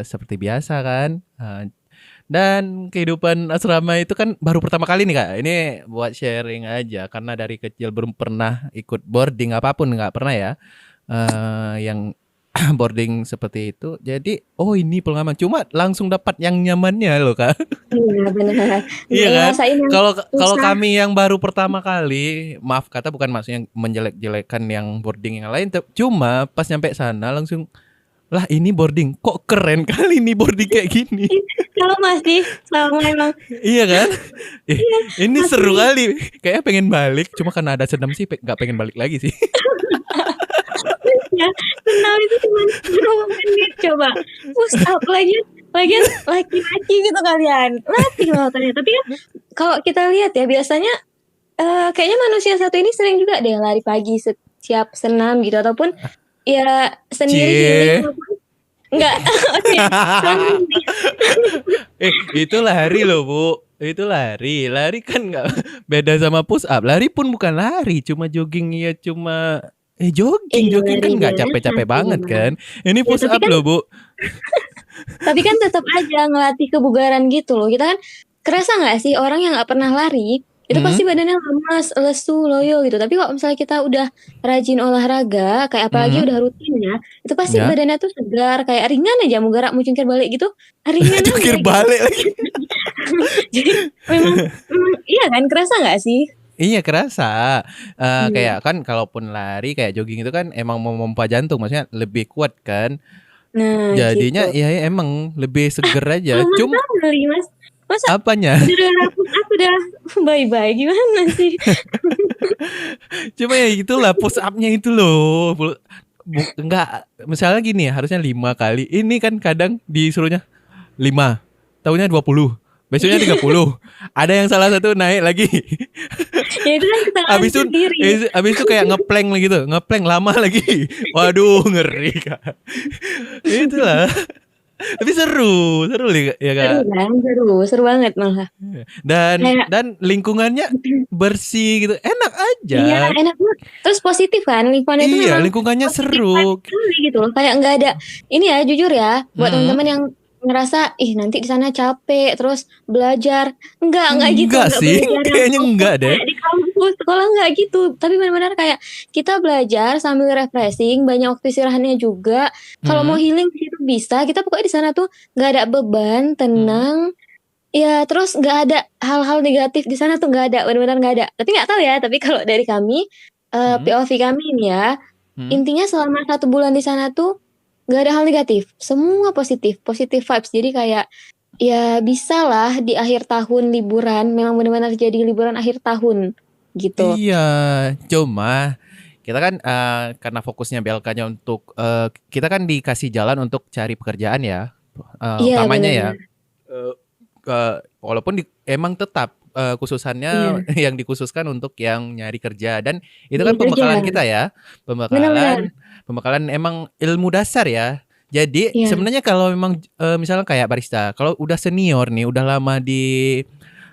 seperti biasa kan. Dan kehidupan asrama itu kan baru pertama kali nih Kak. Ini buat sharing aja karena dari kecil belum pernah ikut boarding apapun nggak pernah ya. Yang boarding seperti itu. Jadi oh ini pengalaman cuma langsung dapat yang nyamannya loh Kak. Iya benar. Iya Nggak kan? ngerasain yang Kalau susah. kami yang baru pertama kali, maaf kata bukan maksudnya menjelek-jelekan yang boarding yang lain, cuma pas nyampe sana langsung lah ini boarding kok keren kali nih boarding kayak gini. Kalau masih sama emang Iya kan? Ih, ini seru masih kali. Kayaknya pengen balik, cuma karena ada senam sih nggak pengen balik lagi sih. ya senam itu cuma 10 menit coba push up lagi laki-laki gitu kalian latih loh ternyata. Tapi kan kalau kita lihat ya biasanya kayaknya manusia satu ini sering juga deh lari pagi setiap senam gitu ataupun ya sendiri healing Cie. ataupun enggak. Oke. Itu lari loh, Bu. Itu lari. Lari kan nggak beda sama push up. Lari pun bukan lari, cuma jogging ya cuma jogging. Iya Jogging kan lari nggak biasa capek-capek banget ya. kan. Ini Ya, push up loh, Bu. tapi kan tetap aja ngelatih kebugaran gitu loh. Kita kan kerasa nggak sih orang yang nggak pernah lari itu Hmm. pasti badannya lemas, lesu, loyo gitu. Tapi kalau misalnya kita udah rajin olahraga, kayak apalagi udah rutin ya, itu pasti Ya. badannya tuh segar, kayak ringan aja mau gerak mau jungkir balik gitu, ringan aja Jungkir gitu. balik lagi. Jadi memang iya kan kerasa nggak sih? Iya kerasa. Iya. Kayak kan kalaupun lari kayak jogging itu kan emang memompa jantung, maksudnya lebih kuat kan. Nah Jadinya gitu. ya emang lebih seger aja. Lemas Cuma kali mas. Masa apanya? udah aku udah bye-bye gimana sih? Cuma ya itulah push up-nya itu loh. Enggak, misalnya gini ya, harusnya 5 kali. Ini kan kadang disuruhnya 5, tahunya 20. Besoknya 30. Ada yang salah satu naik lagi. Ya itu kan kesalahan Habis itu sendiri. habis itu kayak ngeplank gitu, ngeplank lama lagi. Waduh, ngeri Kak. Itulah. Tapi seru nih, ya Seru Kak. kan? Seru banget malah. Dan Kayak lingkungannya bersih gitu, enak iya aja. enak banget. Terus positif kan? Lingkungan itu Iya, memang lingkungannya positif vibes seru. sekali gitu loh. Kayak nggak ada ini ya jujur ya buat Hmm. teman-teman yang ngerasa ih nanti di sana capek terus belajar enggak gitu Enggak enggak sih, belajar yang kayaknya fokus enggak deh. kayak di kampus sekolah enggak gitu tapi benar-benar kayak kita belajar sambil refreshing banyak waktu istirahatnya juga kalau mau Hmm. healing di situ bisa kita pokoknya di sana tuh nggak ada beban tenang ya terus nggak ada hal-hal negatif di sana tuh nggak ada benar-benar nggak ada tapi nggak tahu ya tapi kalau dari kami Hmm. POV kami ini ya Hmm. intinya selama 1 bulan di sana tuh nggak ada hal negatif semua positif vibes jadi kayak ya bisa lah di akhir tahun liburan memang benar-benar jadi liburan akhir tahun gitu. Iya, cuma kita kan karena fokusnya BLK-nya untuk kita kan dikasih jalan untuk cari pekerjaan ya, Iya utamanya benar. ya. Eh, walaupun emang tetap khususannya Iya yang dikhususkan untuk yang nyari kerja dan itu nyari kan kerja pembekalan kita ya, benar-benar pembekalan emang ilmu dasar ya. Jadi ya sebenarnya kalau memang misalnya kayak barista, kalau udah senior nih, udah lama di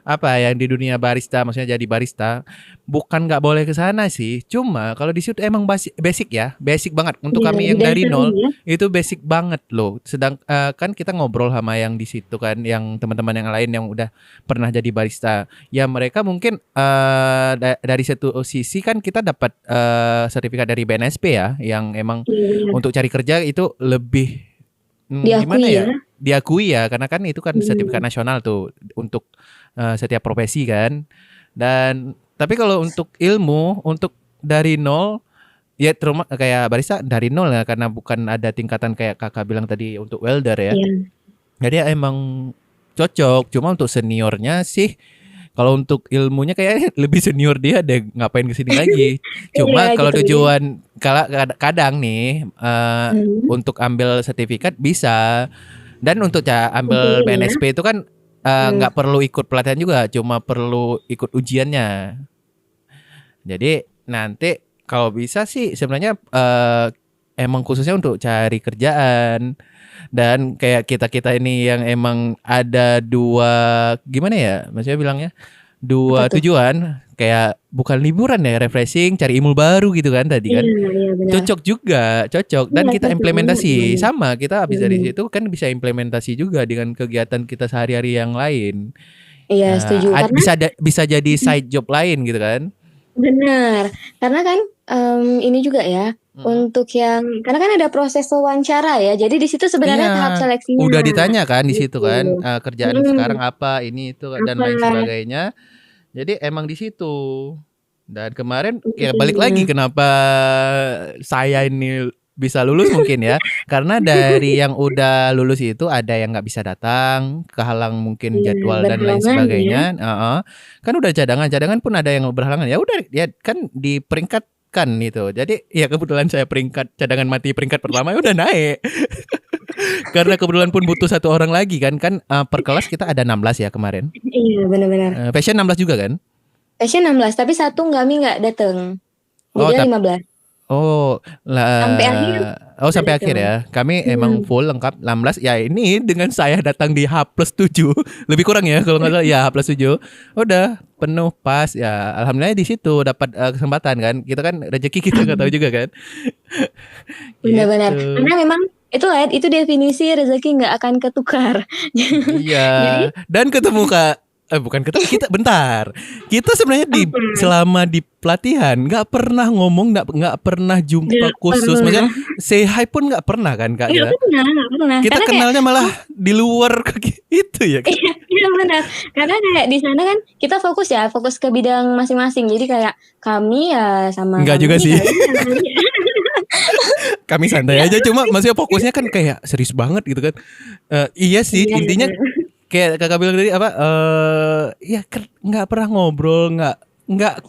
apa yang di dunia barista, maksudnya jadi barista, bukan nggak boleh ke sana sih. Cuma kalau di situ emang basic ya, basic banget untuk iya kami lebih yang dari dari seru nol ya. itu basic banget loh. Sedang kan kita ngobrol sama yang di situ kan, yang teman-teman yang lain yang udah pernah jadi barista. Ya mereka mungkin dari satu sisi kan kita dapat sertifikat dari BNSP ya, yang emang Iya benar untuk cari kerja itu lebih diakui gimana ya. ya? Diakui ya, karena kan itu kan sertifikat Hmm. nasional tuh untuk setiap profesi kan. Dan tapi kalau untuk ilmu, untuk dari nol, ya terima kayak barista dari nol ya, karena bukan ada tingkatan kayak kakak bilang tadi untuk welder ya. Iya Jadi ya emang cocok. Cuma untuk seniornya sih, kalau untuk ilmunya kayaknya lebih senior dia deh, ngapain kesini lagi. iya Cuma kalau gitu ya. tujuan kadang nih Hmm. untuk ambil sertifikat bisa. Dan untuk ambil Kumpulin ya. BNSP itu kan Hmm. nggak perlu ikut pelatihan juga, cuma perlu ikut ujiannya. Jadi nanti kalau bisa sih sebenarnya emang khususnya untuk cari kerjaan. Dan kayak kita-kita ini yang emang ada dua gimana ya? Maksudnya bilangnya Apa dua tuh? tujuan kayak bukan liburan ya, refreshing, cari ilmu baru gitu kan tadi kan. Iya benar. Cocok juga, cocok dan Iya kita cocok banget implementasi banget. sama kita habis dari Mhm. situ kan bisa implementasi juga dengan kegiatan kita sehari-hari yang lain. Iya setuju karena Bisa jadi mhm, side job lain gitu kan. bener. Karena kan, ini juga ya, Mm. untuk yang karena kan ada proses wawancara ya, jadi di situ Iya, sebenarnya tahap udah seleksinya, ditanya kan di situ gitu. kan, kerjaan sekarang Mhm, apa, ini itu dan lain apa sebagainya. Jadi emang di situ. Dan kemarin ya balik lagi iya. kenapa saya ini bisa lulus mungkin ya, karena dari yang udah lulus itu ada yang nggak bisa datang, kehalang mungkin Iya, jadwal dan lain berhalangan ya. sebagainya, heeh. Kan udah cadangan pun ada yang berhalangan, ya udah ya kan diperingkatkan itu. Jadi ya kebetulan saya peringkat cadangan mati peringkat pertama ya udah naik. Karena kebetulan pun butuh satu orang lagi per kelas kita ada 16 ya kemarin. Iya, benar-benar. Fashion 16 juga kan? Tasnya 16, tapi satu kami nggak dateng. Oh, Jadinya 15. Oh, Sampai akhir nggak sampai akhir dateng. ya. Kami emang Hmm. full lengkap 16. Ya ini dengan saya datang di H+7. Lebih kurang ya kalau nggak salah ya H+7. Udah penuh pas ya. Alhamdulillah di situ dapat kesempatan kan. Kita kan rezeki kita nggak tahu juga kan. Benar-benar. Gitu. Karena memang itu definisi rezeki nggak akan ketukar. Iya. Jadi Dan ketemu Kak bukan ketemu kita bentar. Kita sebenarnya apa? selama di pelatihan nggak pernah ngomong, nggak pernah jumpa Nggak khusus. Maksudnya pernah. say hi pun nggak pernah kan Kak Nggak kita. pernah, nggak pernah. Kita Karena kayak kenalnya malah di luar itu ya Kak. iya, iya benar. Karena kayak di sana kan kita fokus ke bidang masing-masing. Jadi kayak kami ya sama Enggak juga kami, sih. kalian ya kami. Kami santai Nggak aja cuma pernah. maksudnya fokusnya kan kayak serius banget gitu kan. Iya sih Iya, intinya iya. kayak kakak bilang tadi apa ya nggak pernah ngobrol, nggak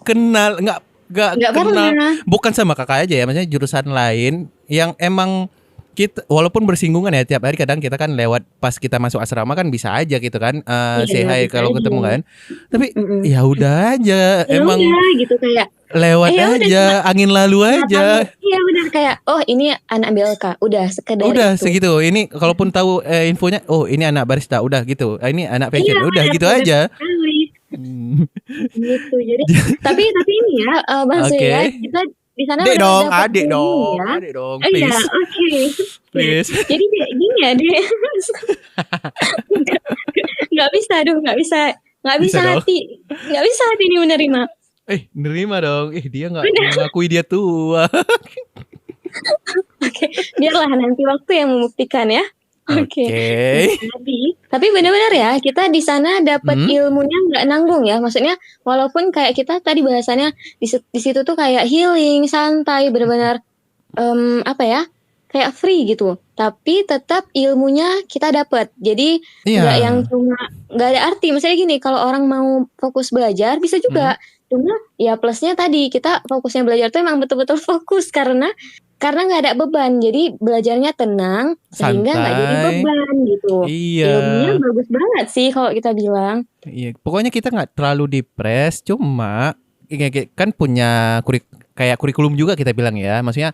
kenal, nggak Nggak kenal pernah. bukan sama kakak aja ya, maksudnya jurusan lain yang emang kita walaupun bersinggungan ya tiap hari kadang kita kan lewat pas kita masuk asrama kan bisa aja gitu kan say Iya, hi bisa kalau aja. ketemu kan. Tapi Mm-mm. ya udah aja Ya emang udah gitu kayak lewat ya udah cuma aja angin lalu aja. iya benar kayak oh ini anak BLK udah sekedar Udah itu. segitu. Ini kalaupun tahu infonya, oh ini anak barista, udah gitu. Ini anak Iya fashion, udah benar gitu benar aja. sekali Hmm. gitu. Jadi tapi ini ya Bang Surya Oke. kita di sana Dek udah dong, dapat ilmu ya. adik dong, Oh iya, please, oke. Oke. please. Jadi gini ya, dia nggak bisa, aduh nggak bisa Bisa dong. hati ini menerima. Nerima dong. Dia nggak Udah, mengakui dia tua. oke, biarlah nanti waktu yang membuktikan ya. Oke. Oke. Tapi benar-benar ya, kita di sana dapat Hmm. ilmunya nggak nanggung ya. Maksudnya walaupun kayak kita tadi bahasannya di situ tuh kayak healing, santai, benar-benar apa ya? Kayak free gitu. Tapi tetap ilmunya kita dapat. Jadi nggak yang Iya. cuma nggak ada arti. Misalnya gini, kalau orang mau fokus belajar bisa Hmm. juga. Cuma ya plusnya tadi kita fokusnya belajar tuh emang betul-betul fokus karena nggak ada beban, jadi belajarnya tenang sehingga nggak jadi Santai. beban gitu. Iya. Ilmunya bagus banget sih kalau kita bilang. Iya. Pokoknya kita nggak terlalu depres, cuma kan punya kayak kurikulum juga kita bilang ya. Maksudnya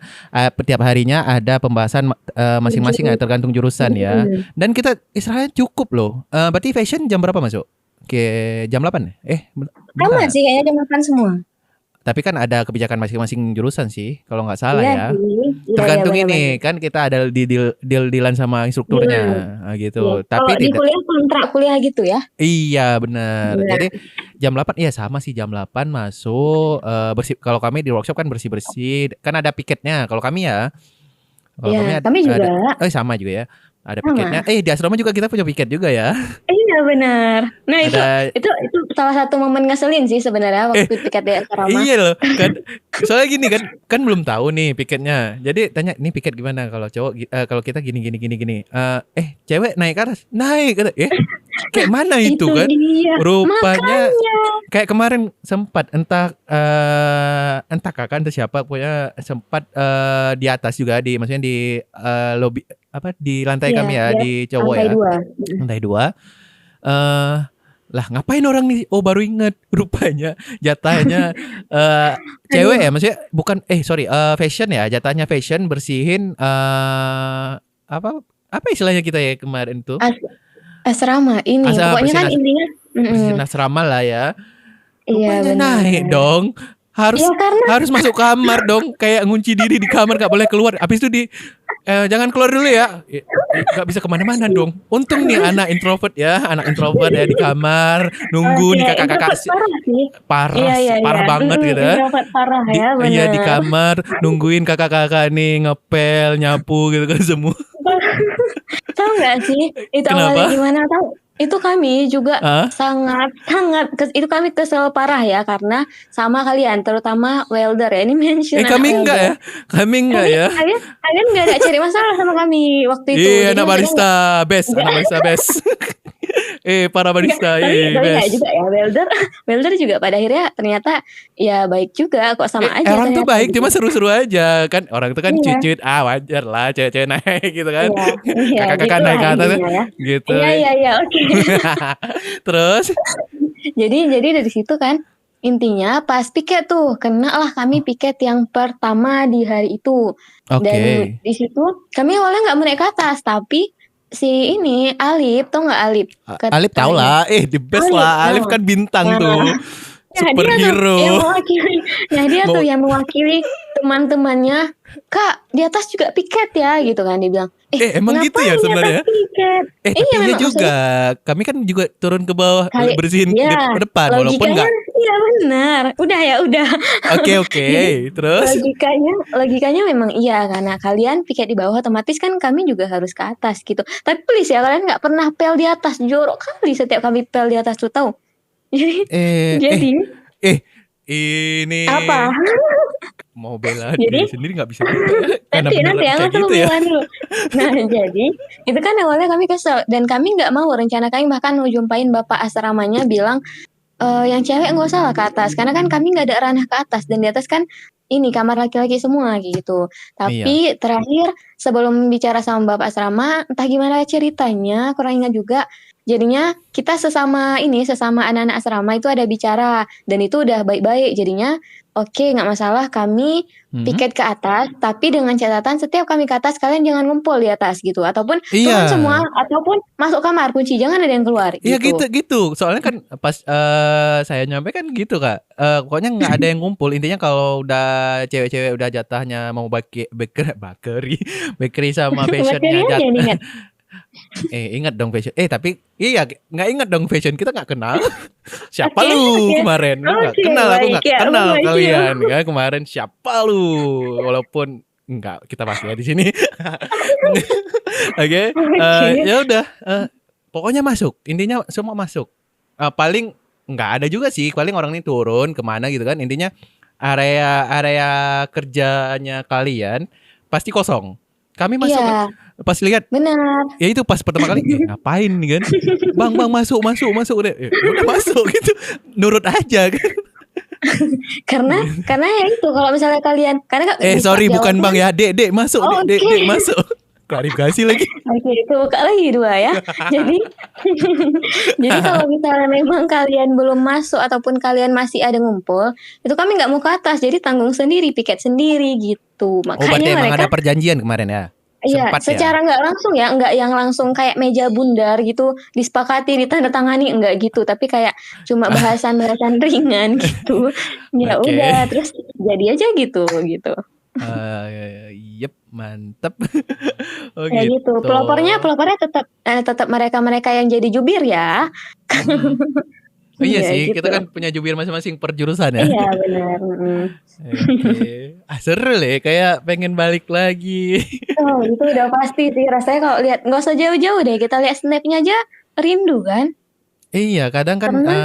tiap harinya ada pembahasan masing-masing ya, tergantung jurusan ya. Mm-mm. Dan kita istirahatnya cukup loh. Berarti fashion jam berapa masuk? Jam 8 ya? Sama Bentar. sih kayaknya jam makan semua. Tapi kan ada kebijakan masing-masing jurusan sih, kalau nggak salah Iya ya. sih, iya Tergantung benar-benar. ini kan kita ada di deal-dealan sama instrukturnya Benar. Iya. gitu. Kalau Tapi di tidak. kuliah kontrak kuliah gitu ya. Iya benar. Benar. Jadi jam 8 iya sama sih jam 8 masuk bersih kalau kami di workshop kan bersih-bersih kan ada piketnya kalau kami ya. Kalau kami Iya, kami juga sama juga ya. Ada piketnya. sama. Di asrama juga kita punya piket juga ya. Iya benar. Nah Ada itu salah satu momen ngeselin sih sebenarnya eh waktu piket di asrama. iya loh kan soalnya gini kan belum tahu nih piketnya. Jadi tanya ini piket gimana kalau cowok kalau kita gini gini gini gini. Cewek naik ke atas. Naik ke atas. Kayak mana itu Itu kan? dia. Rupanya Makanya. kayak kemarin sempat entah kakak entah siapa pokoknya sempat di atas juga maksudnya di lobby apa di lantai Iya, kami ya dia di cowok lantai ya 2. lantai 2 eh lah ngapain orang nih baru inget rupanya jatahnya cewek Aduh, ya maksudnya bukan sorry fashion ya jatahnya fashion bersihin apa istilahnya kita ya kemarin tuh asrama ini. Pokoknya bersihin kan intinya bersihin asrama lah ya. Iya Rupanya naik benar. dong. Harus Ya karena harus masuk kamar dong, kayak ngunci diri di kamar nggak boleh keluar. Habis itu jangan keluar dulu ya. Nggak bisa kemana-mana dong. Untung nih anak introvert ya di kamar nunggu oke, nih kakak-kakak introvert parah sih. Iya parah iya iya. parah banget gitu ya. Introvert parah Di ya iya di benar. kamar nungguin kakak-kakak nih ngepel, nyapu gitu kan semua. Tahu nggak sih itu awalnya Kenapa? gimana tahu? Itu kami juga Ah? sangat sangat itu kami kesel parah ya karena sama kalian terutama welder ya ini mention anak Kami enggak welder. ya. Kami enggak Kalian ya. kalian kalian nggak ada cari masalah sama kami waktu itu. Iya, Jadi maksudnya nggak anak barista best. Para enggak, barista, tapi nggak best. juga ya welder welder juga pada akhirnya ternyata ya baik juga kok sama aja Orang tuh ternyata baik, gitu. cuma seru-seru aja kan. Orang tuh kan Iya cuit, wajar lah cewek-cewek naik gitu kan. iya iya Kakak-kakak naik gitulah ke atas intinya ya. gitu. Iya iya iya oke. Terus, Jadi dari situ kan intinya pas piket tuh kena lah kami piket yang pertama di hari itu oke. dan di situ kami awalnya nggak mau naik ke atas tapi si ini Alip tau nggak Alip Alif tau ketuanya lah, the best Alip lah. Alif kan bintang nah tuh, nah dia tuh yang superhero. mewakili nah dia tuh Mau yang mewakili teman-temannya Kak di atas juga piket ya gitu kan dia bilang emang gitu ya ngapain di atas sebenarnya? piket Tapi iya iya memang juga. maksudnya Kami kan juga turun ke bawah kali bersihin di ya depan walaupun logikanya nggak. iya benar udah ya udah Oke. jadi Terus, logikanya memang iya karena kalian piket di bawah otomatis kan kami juga harus ke atas gitu tapi please ya kalian nggak pernah pel di atas jorok kali setiap kami pel di atas tuh tahu jadi eh eh jadi eh ini apa mau bela jadi diri sendiri nggak bisa juga ya, karena nanti beneran ya kayak nggak usah gitu ya. membela dulu nah jadi itu kan awalnya kami kesel dan kami nggak mau rencana kami bahkan mau jumpain bapak asramanya bilang yang cewek nggak usah lah ke atas karena kan kami nggak ada ranah ke atas dan di atas kan ini kamar laki-laki semua gitu. Iya. Tapi terakhir sebelum bicara sama bapak asrama entah gimana ceritanya kurang ingat juga. Jadinya kita sesama anak-anak asrama itu ada bicara dan itu udah baik-baik jadinya oke nggak masalah kami Hmm? piket ke atas tapi dengan catatan setiap kami ke atas kalian jangan ngumpul di atas gitu ataupun Iya. turun semua ataupun masuk kamar kunci jangan ada yang keluar Iya gitu. gitu. Soalnya kan pas saya nyampe kan gitu Kak. Pokoknya nggak ada yang ngumpul. Intinya kalau udah cewek-cewek udah jatahnya mau bakery, bakery sama fashionnya Materinya jat. jangan ingat. Ingat dong fashion. Tapi iya nggak ingat dong fashion kita nggak kenal. Siapa Oke, lu oke. kemarin? Lu nggak Oke, kenal, aku baik nggak ya, kenal baik ya. kalian ya kemarin. Siapa lu? Walaupun nggak kita pasti ya di sini. Oke, Oke. ya udah. Pokoknya masuk. Intinya semua masuk. Paling nggak ada juga sih. Paling orang ini turun kemana gitu kan. Intinya area area kerjanya kalian pasti kosong. Kami masuk kan. Iya, Pas lihat benar. ya itu pas pertama kali ngapain nih kan. Bang masuk udah. Ya udah masuk gitu. Nurut aja kan. Karena ya itu kalau misalnya kalian karena di Sorry Jawa bukan tuh bang kan ya. Dek masuk. oh, Dek oke. masuk. Klarifikasi lagi. Oke, kebuka lagi dua ya. Jadi jadi kalau misalnya memang kalian belum masuk ataupun kalian masih ada ngumpul, itu kami nggak mau ke atas. Jadi tanggung sendiri, piket sendiri gitu. Oh berarti Makanya emang mereka ada perjanjian kemarin ya? iya, Sempat ya? secara nggak langsung ya, nggak yang langsung kayak meja bundar gitu, disepakati, ditandatangani, enggak gitu, tapi kayak cuma bahasan-bahasan ringan gitu. Ya Oke. udah, terus jadi aja gitu, gitu. Yep, mantap. Oh Ya gitu. gitu. Pelopornya tetap mereka-mereka yang jadi jubir ya. Hmm. Oh iya Iya sih, kita gitu. kan punya jubir masing-masing per jurusan ya. Iya benar. Oke. Seru lah, kayak pengen balik lagi. Oh itu udah pasti sih rasanya kalau lihat nggak usah jauh-jauh deh kita lihat snapnya aja rindu kan Iya, kadang kan karena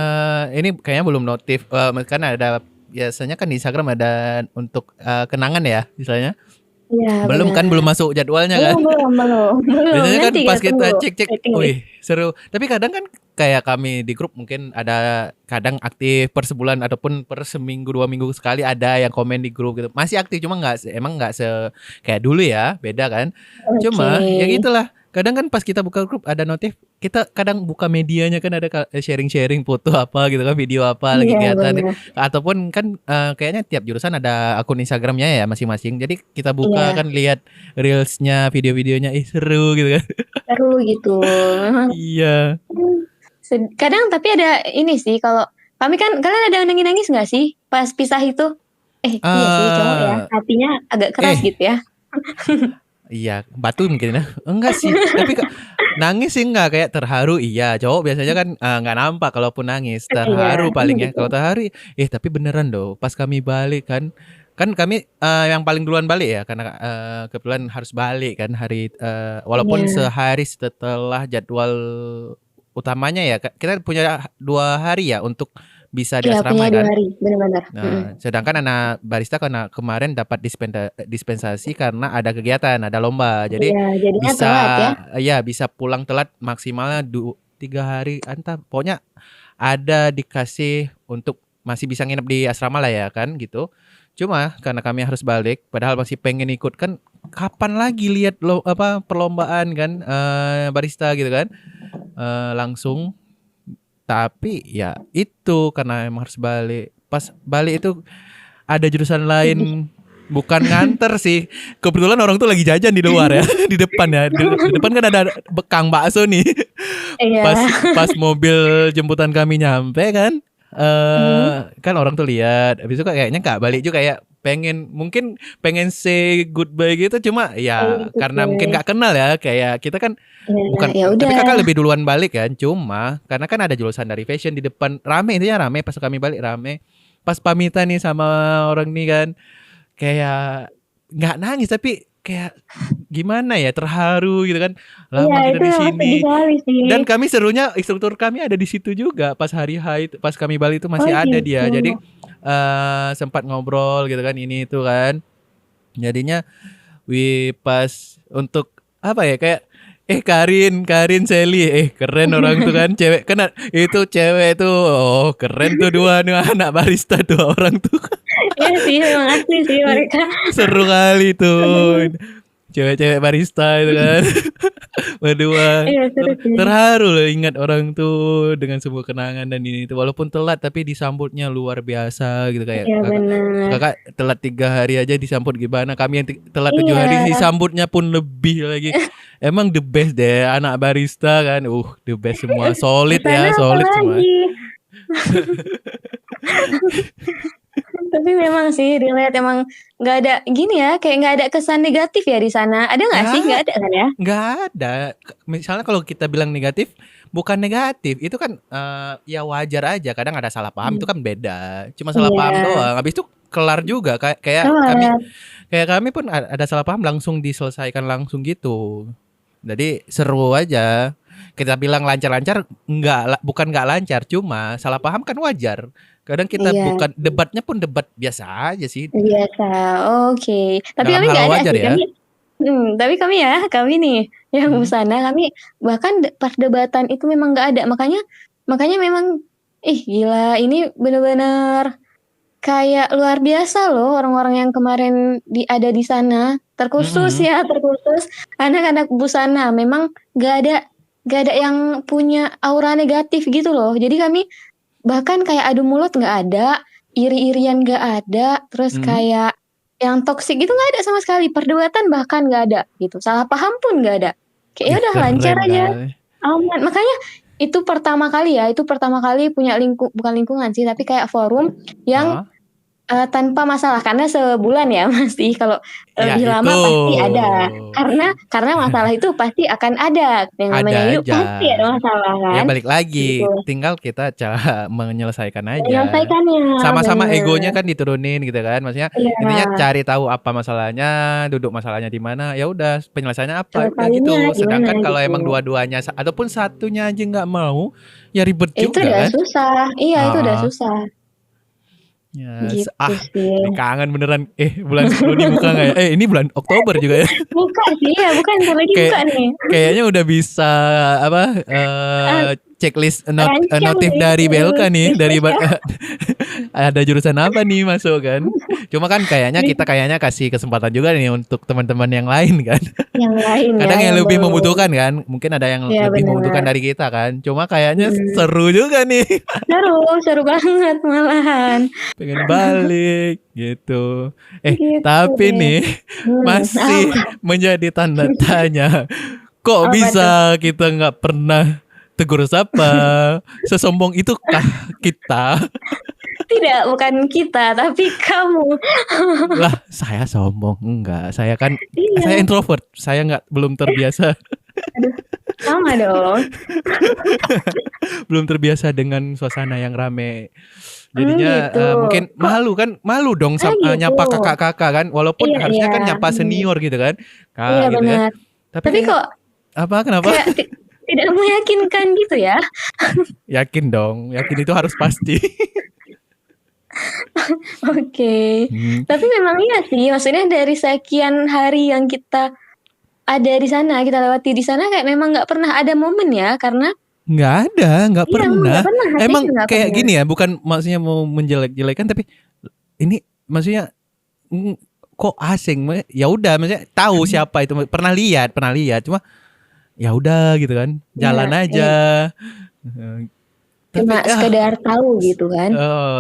ini kayaknya belum notif. Kan ada biasanya kan di Instagram ada untuk kenangan ya, misalnya. ya Belum benar masuk jadwalnya kan. belum Biasanya kan nanti pas kita kita tunggu cek-cek, waiting list wih seru. Tapi kadang kan kayak kami di grup mungkin ada kadang aktif per sebulan ataupun per seminggu 2 minggu sekali ada yang komen di grup gitu. Masih aktif cuma emang nggak kayak dulu ya, beda kan. oke Cuma ya gitulah. Kadang kan pas kita buka grup ada notif, kita kadang buka medianya kan ada sharing-sharing foto apa gitu kan, video apa lagi iya kegiatan benar ataupun kan kayaknya tiap jurusan ada akun Instagramnya ya masing-masing. Jadi kita buka iya kan lihat reelsnya, video-videonya, seru gitu kan. seru gitu memang Iya. kadang tapi ada ini sih kalau Kalian ada nangis-nangis nggak sih pas pisah itu? Iya sih cowok ya, eh hatinya agak keras eh gitu ya. iya, batu mungkin ya. Enggak sih, tapi nangis sih enggak, kayak terharu iya. Cowok biasanya kan enggak nampak kalaupun nangis. Iya, Terharu paling ya. gitu. Kalau terharu, tapi beneran loh. Pas kami balik kan kami yang paling duluan balik ya, karena kebetulan harus balik kan walaupun Iya, sehari setelah jadwal utamanya ya. Kita punya 2 hari ya untuk bisa di iya punya asrama 2 kan. hari, benar-benar. Nah, sedangkan anak barista karena kemarin dapat dispensasi karena ada kegiatan, ada lomba. Jadi Iya, jadinya bisa telat ya. ya bisa pulang telat maksimalnya 3 hari. Entah, pokoknya ada dikasih untuk masih bisa nginep di asrama lah ya kan gitu. Cuma karena kami harus balik, padahal masih pengen ikut kan. Kapan lagi lihat perlombaan kan barista gitu kan? Langsung. Tapi ya itu karena emang harus balik. Pas balik itu ada jurusan Sedih. lain, bukan nganter sih. Kebetulan orang tuh lagi jajan di luar ya, di depan ya. Di depan kan ada bekang bakso nih. Iya. Pas pas mobil jemputan kami nyampe kan, Mhm. kan orang tuh lihat. Habis itu kayaknya nggak balik juga, kayak mungkin pengen say goodbye gitu, cuma Oh ya gitu karena mungkin deh. nggak kenal ya, kayak kita kan Iya, bukan, ya tapi udah. kakak lebih duluan balik kan, cuma karena kan ada jurusan dari fashion di depan, rame, intinya rame. Pas kami balik rame, pas pamitan nih sama orang nih kan, kayak nggak nangis tapi kayak gimana ya, terharu gitu kan, Iya, lama kita itu di memang sini. sedih kali sih. Dan kami serunya instruktur kami ada di situ juga pas hari H itu, pas kami balik itu Oh masih ada gitu. dia. Jadi sempat ngobrol gitu kan, ini itu kan. Jadinya pas untuk apa ya, kayak Karin Sally, keren orang tuh kan, cewek kan, itu cewek tuh, oh keren tuh, dua nih anak barista, 2 orang tuh. Iya sih, memang asli sih mereka. Seru kali tuh, Aduh. cewek-cewek barista itu kan. Berdua Iya seru sih. terharu loh, ingat orang tuh dengan sebuah kenangan. Dan ini tuh walaupun telat tapi disambutnya luar biasa gitu, kayak Iya kakak benar. kakak telat 3 hari aja disambut gimana, kami yang telat 7 hari Iya. disambutnya pun lebih lagi. Emang the best deh anak barista kan, the best semua, Di solid sana ya, solid semua. apalagi. Tapi memang sih relate, emang nggak ada gini ya, kayak nggak ada kesan negatif ya di sana. Ada nggak sih? Nggak Nggak ada kan ya? nggak ada. Misalnya kalau kita bilang negatif, bukan negatif, itu kan ya wajar aja. Kadang ada salah paham, itu Hmm. kan beda. Cuma salah paham Iya. doang. Habis itu kelar juga. Kelar. Kayak kami pun ada salah paham, langsung diselesaikan langsung gitu. Jadi seru aja. Kita bilang lancar-lancar, bukan nggak lancar, cuma salah paham kan wajar. Kadang kita Iya. bukan debatnya pun debat biasa aja sih, Biasa. Oke. Tapi dalam kami hal nggak ada wajar sih. ya. Tapi kami nih yang Hmm. busana, kami bahkan perdebatan itu memang nggak ada. Makanya memang gila, ini bener-bener kayak luar biasa loh orang-orang yang kemarin ada di sana. Terkhusus Mm-mm. anak-anak busana. Memang nggak ada yang punya aura negatif gitu loh. Jadi kami bahkan kayak adu mulut nggak ada, iri-irian nggak ada, terus Mm. kayak yang toksik gitu nggak ada sama sekali, perdebatan bahkan nggak ada gitu, salah paham pun nggak ada, kayak ya udah lancar Keren aja, kali. aman. Makanya itu pertama kali punya bukan lingkungan sih, tapi kayak forum yang Ah, tanpa masalah, karena sebulan ya Mas, kalau ya lebih itu lama pasti ada. Karena masalah itu pasti akan ada, yang ada namanya hidup aja. pasti ada masalah Ya kan, balik lagi, gitu. tinggal kita cara menyelesaikan aja. Menyelesaikannya, Sama-sama egonya bener. kan diturunin gitu kan. Maksudnya intinya Iya, cari tahu apa masalahnya, duduk masalahnya di mana, ya udah penyelesaiannya apa, udah selesainya gitu. gimana Sedangkan kalau gitu. emang dua-duanya ataupun satunya aja nggak mau, ya ribet Itu juga udah kan. susah. Iya, itu udah Ah, susah. ya, Gitu sih. ini kangen beneran. Bulan 10 nih buka nggak ya? Ini bulan Oktober juga ya. Buka sih ya, bukan bentar lagi buka Kayak nih. kayaknya udah bisa apa, Ah, checklist Rancang notif nih, dari BLK nih, dari diskusinya. ada jurusan apa nih masuk kan. Cuma kan kita kayaknya kasih kesempatan juga nih untuk teman-teman yang lain kan. Yang lain ya, Kadang yang yang lebih belum. membutuhkan kan, mungkin ada yang Ya lebih membutuhkan benar. dari kita kan. Cuma kayaknya Mm. seru juga nih. Seru banget malahan. Pengen balik gitu. Gitu Tapi deh. nih masih Apa? menjadi tanda tanya. Kok Apa tuh? bisa kita nggak pernah Tegur siapa? Sesombong itukah kita? Tidak, bukan kita, tapi kamu. Lah, saya sombong. Enggak, saya Iya, introvert. Saya belum terbiasa aduh, sama dong. belum terbiasa dengan suasana yang rame. Jadinya Gitu. mungkin Kok malu dong gitu? nyapa kakak-kakak kan, walaupun Iya, harusnya iya. kan nyapa Hmm, senior gitu kan, iya Kak gitu kan. benar. Tapi Tapi kayak kok apa kenapa? kayak tidak meyakinkan gitu ya? Yakin dong, yakin itu harus pasti. Oke. Hmm, Tapi memang iya sih, maksudnya dari sekian hari yang kita ada di sana, kita lewati di sana kayak memang nggak pernah ada momen ya, karena nggak iya memang pernah. nggak pernah, Emang hasilnya nggak kayak pernah. gini ya, bukan maksudnya mau menjelek-jelekan, tapi ini maksudnya mm, kok asing? Ya udah, maksudnya tahu siapa itu, pernah lihat, cuma ya udah gitu kan, Iya, jalan aja. Eh, cuma Tapi sekedar tahu gitu kan.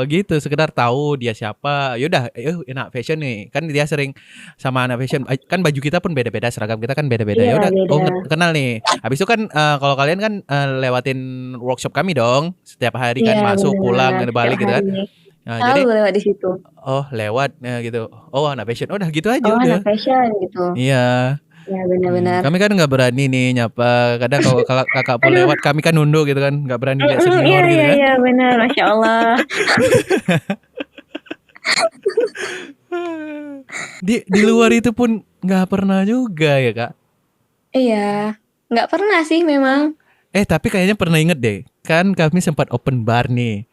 gitu, sekedar tahu dia siapa. Yaudah, anak fashion nih. Kan dia sering sama anak fashion. Kan baju kita pun beda-beda, seragam kita kan beda-beda. Iya Ya udah, beda. kenal nih. Habis itu kan kalau kalian kan lewatin workshop kami dong. Setiap hari Iya kan masuk, pulang, benar, setiap balik gitu hari. kan. Nah, Selalu jadi lewat di situ. lewat gitu. Oh, anak fashion. Udah gitu aja Oh udah. anak fashion gitu. Iya. Ya benar-benar. Kami kan nggak berani nih nyapa. Kadang kalau kakak pun Aduh, lewat, kami kan nunduk gitu kan. Nggak berani lihat iya senior gitu iya kan. iya benar, masya Allah. Di luar itu pun nggak pernah juga ya kak. Iya, nggak pernah sih memang. Tapi kayaknya pernah inget deh. Kan kami sempat open bar nih.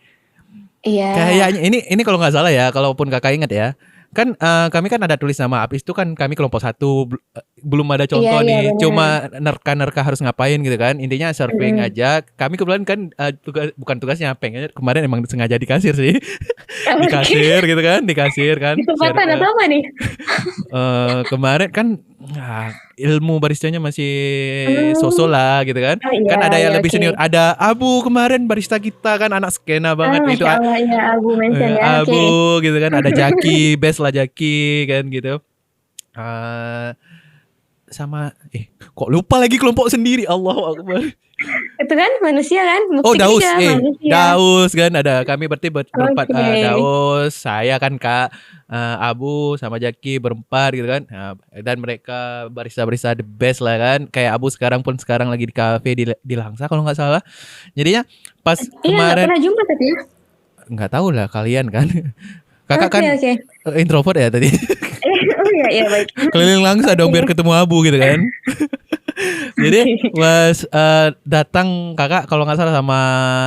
Iya, Kayaknya ini kalau nggak salah ya, kalaupun kakak inget ya. Kan kami kan ada tulis nama habis itu kan kami kelompok satu, belum ada iya contoh iya nih. benar. Cuma nerka-nerka harus ngapain gitu kan. Intinya surfing Mm-mm. aja. Kami kebetulan kan bukan tugasnya, pengen kemarin emang sengaja di kasir sih. Di Oke. kasir gitu kan, di kasir kan. Di tempatan atau apa nih? Kemarin kan ilmu baristanya masih Hmm. so-so lah gitu kan. Oh iya Kan ada yang iya lebih oke. senior. Ada Abu kemarin barista kita kan anak skena Ah, banget itu masya Allah ya Abu mention ya. Oke. Abu gitu kan. Ada Jaki, best lah Jaki kan gitu. Eh sama kok lupa lagi kelompok sendiri. Allahu Akbar. Itu kan manusia kan, Oh bukti Daus, kerja manusia. Daus kan ada kami berarti berempat, Oke. Daus, saya kan Kak, Abu sama Jaki berempat gitu kan. Nah, dan mereka barista-barista the best lah kan. Kayak Abu sekarang lagi di kafe di Langsa kalau nggak salah. Jadinya pas Iya nggak kemarin pernah jumpa tapi ya. nggak tahu lah kalian kan. Kakak Oke kan oke. introvert ya tadi. Oh iya iya baik. Keliling Langsa dong Oke. biar ketemu Abu gitu kan. Jadi Oke. pas datang kakak kalau nggak salah sama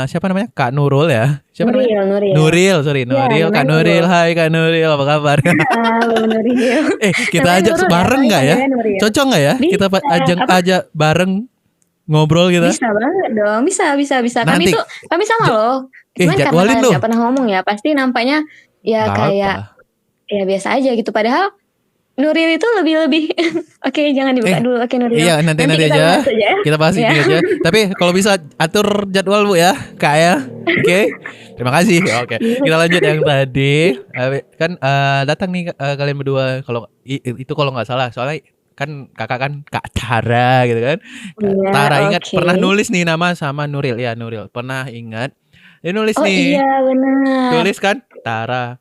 siapa namanya Kak Nurul ya, siapa namanya Nuril Nuril. Nuril, sorry Ya Nuril, Kak namanya Nuril, Nuril. hai Kak Nuril, apa kabar? Halo Nuril. Kita Namanya ajak Nurul ya, bareng tapi nggak ya? panggilannya Nuril. Cocok nggak ya? Kita Bisa apa? ajak bareng ngobrol kita. Bisa banget dong. Bisa bisa bisa. Nanti Kami sama ja- loh. Cuman karena jadwalin kalian loh. nggak pernah ngomong ya, pasti nampaknya ya Nggak apa. kayak ya biasa aja gitu. Padahal Nuril itu lebih-lebih. Oke, jangan dibuka dulu. Oke, Nuril. Iya nanti Nanti kita aja. bahas aja ya. Kita bahas Ya. ini aja. Tapi kalau bisa atur jadwal Bu ya, Kak ya. Oke. Terima kasih. Oke. Kita lanjut yang tadi. Kan datang nih kalian berdua. Kalau itu kalau nggak salah, soalnya kan kakak kan Kak Tara gitu kan. Kak Iya, Tara ingat oke. pernah nulis nih nama sama Nuril ya Nuril. Pernah ingat. Dia nulis Oh nih. iya benar. Tulis kan Tara.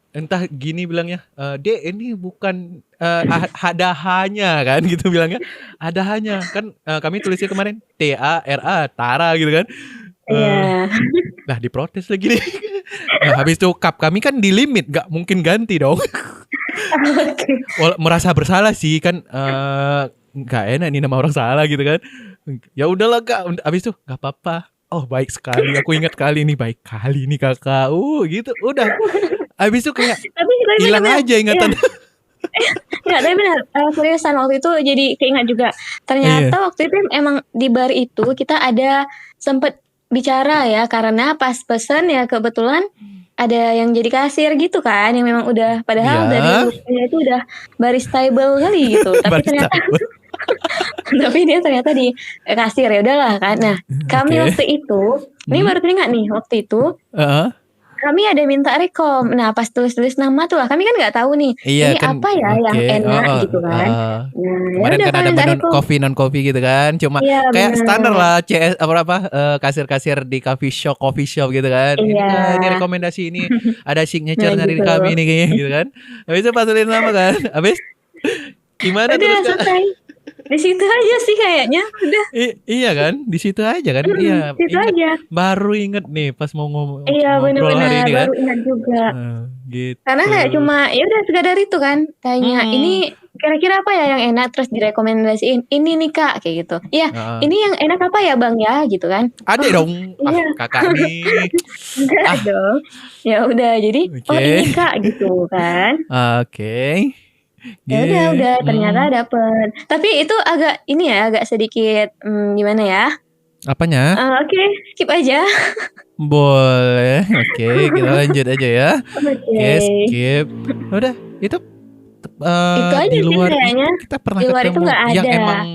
Entah gini bilangnya, Dek ini bukan ada hanya kan gitu bilangnya. Ada hanya kan kami tulisnya kemarin TARA Tara gitu kan. Iya. Lah diprotes lagi nih. Nah, habis itu cup kami kan di limit, gak mungkin ganti dong. Oke. Merasa bersalah sih kan nggak enak nih nama orang salah gitu kan. Ya udahlah Kak, habis itu nggak apa-apa. Oh baik sekali, aku ingat kali ini baik kali nih kakak. Gitu, udah. Habis itu kayak Tapi hilang benar. aja ingatan. Enggak, tapi benar. Seriusan waktu itu jadi keingat juga. Ternyata Iya. waktu itu emang di bar itu kita ada sempet bicara ya karena pas pesen ya kebetulan ada yang jadi kasir gitu kan yang memang udah padahal Iya. dari lukanya itu udah baristable kali gitu tapi ternyata tapi dia ternyata di kasir ya udahlah kan. Nah kami Oke. waktu itu ini baru teringat nih waktu itu Heeh. kami ada minta rekom. Nah, pas tulis-tulis nama tuh lah, kami kan nggak tahu nih, Iya ini kan, apa ya yang oke, enak heeh, gitu kan. heeh. Nah, ya Kemarin udah kan kami ada minta menu rekom. coffee non coffee gitu kan, cuma Iya kayak standar benar. lah CS apa kasir-kasir di coffee shop gitu kan. Ini Iya. ini rekomendasi ini ada Nah, signature dari gitu. kami nih kayaknya gitu kan. Habis itu pas tulis nama kan, habis gimana Udah terus Kak? selesai. Di situ aja sih kayaknya. Udah. Iya kan, di situ aja kan. Iya, Situ inget aja. baru inget nih pas mau Iya ngobrol hari benar-benar ini kan. baru ingat juga. Karena Gitu. kayak cuma ya udah sekadar itu kan tanya Hmm. ini kira-kira apa ya yang enak terus direkomendasiin ini nih kak kayak gitu. Iya Heeh. ini yang enak apa ya bang ya gitu kan. Adek Oh dong. iya Kakak nih. enggak Ah, dong. Ya udah jadi oh oke. ini kak gitu kan. Oke. Udah ternyata Hmm. dapet. Tapi itu agak ini ya agak sedikit gimana ya? Apanya? Oke skip aja. Boleh. Oke, kita lanjut aja ya. Oke. Oke, skip. Udah, itu Itu aja di sih luar kayaknya. itu kita pernah Di luar itu ketemu nggak yang ada. emang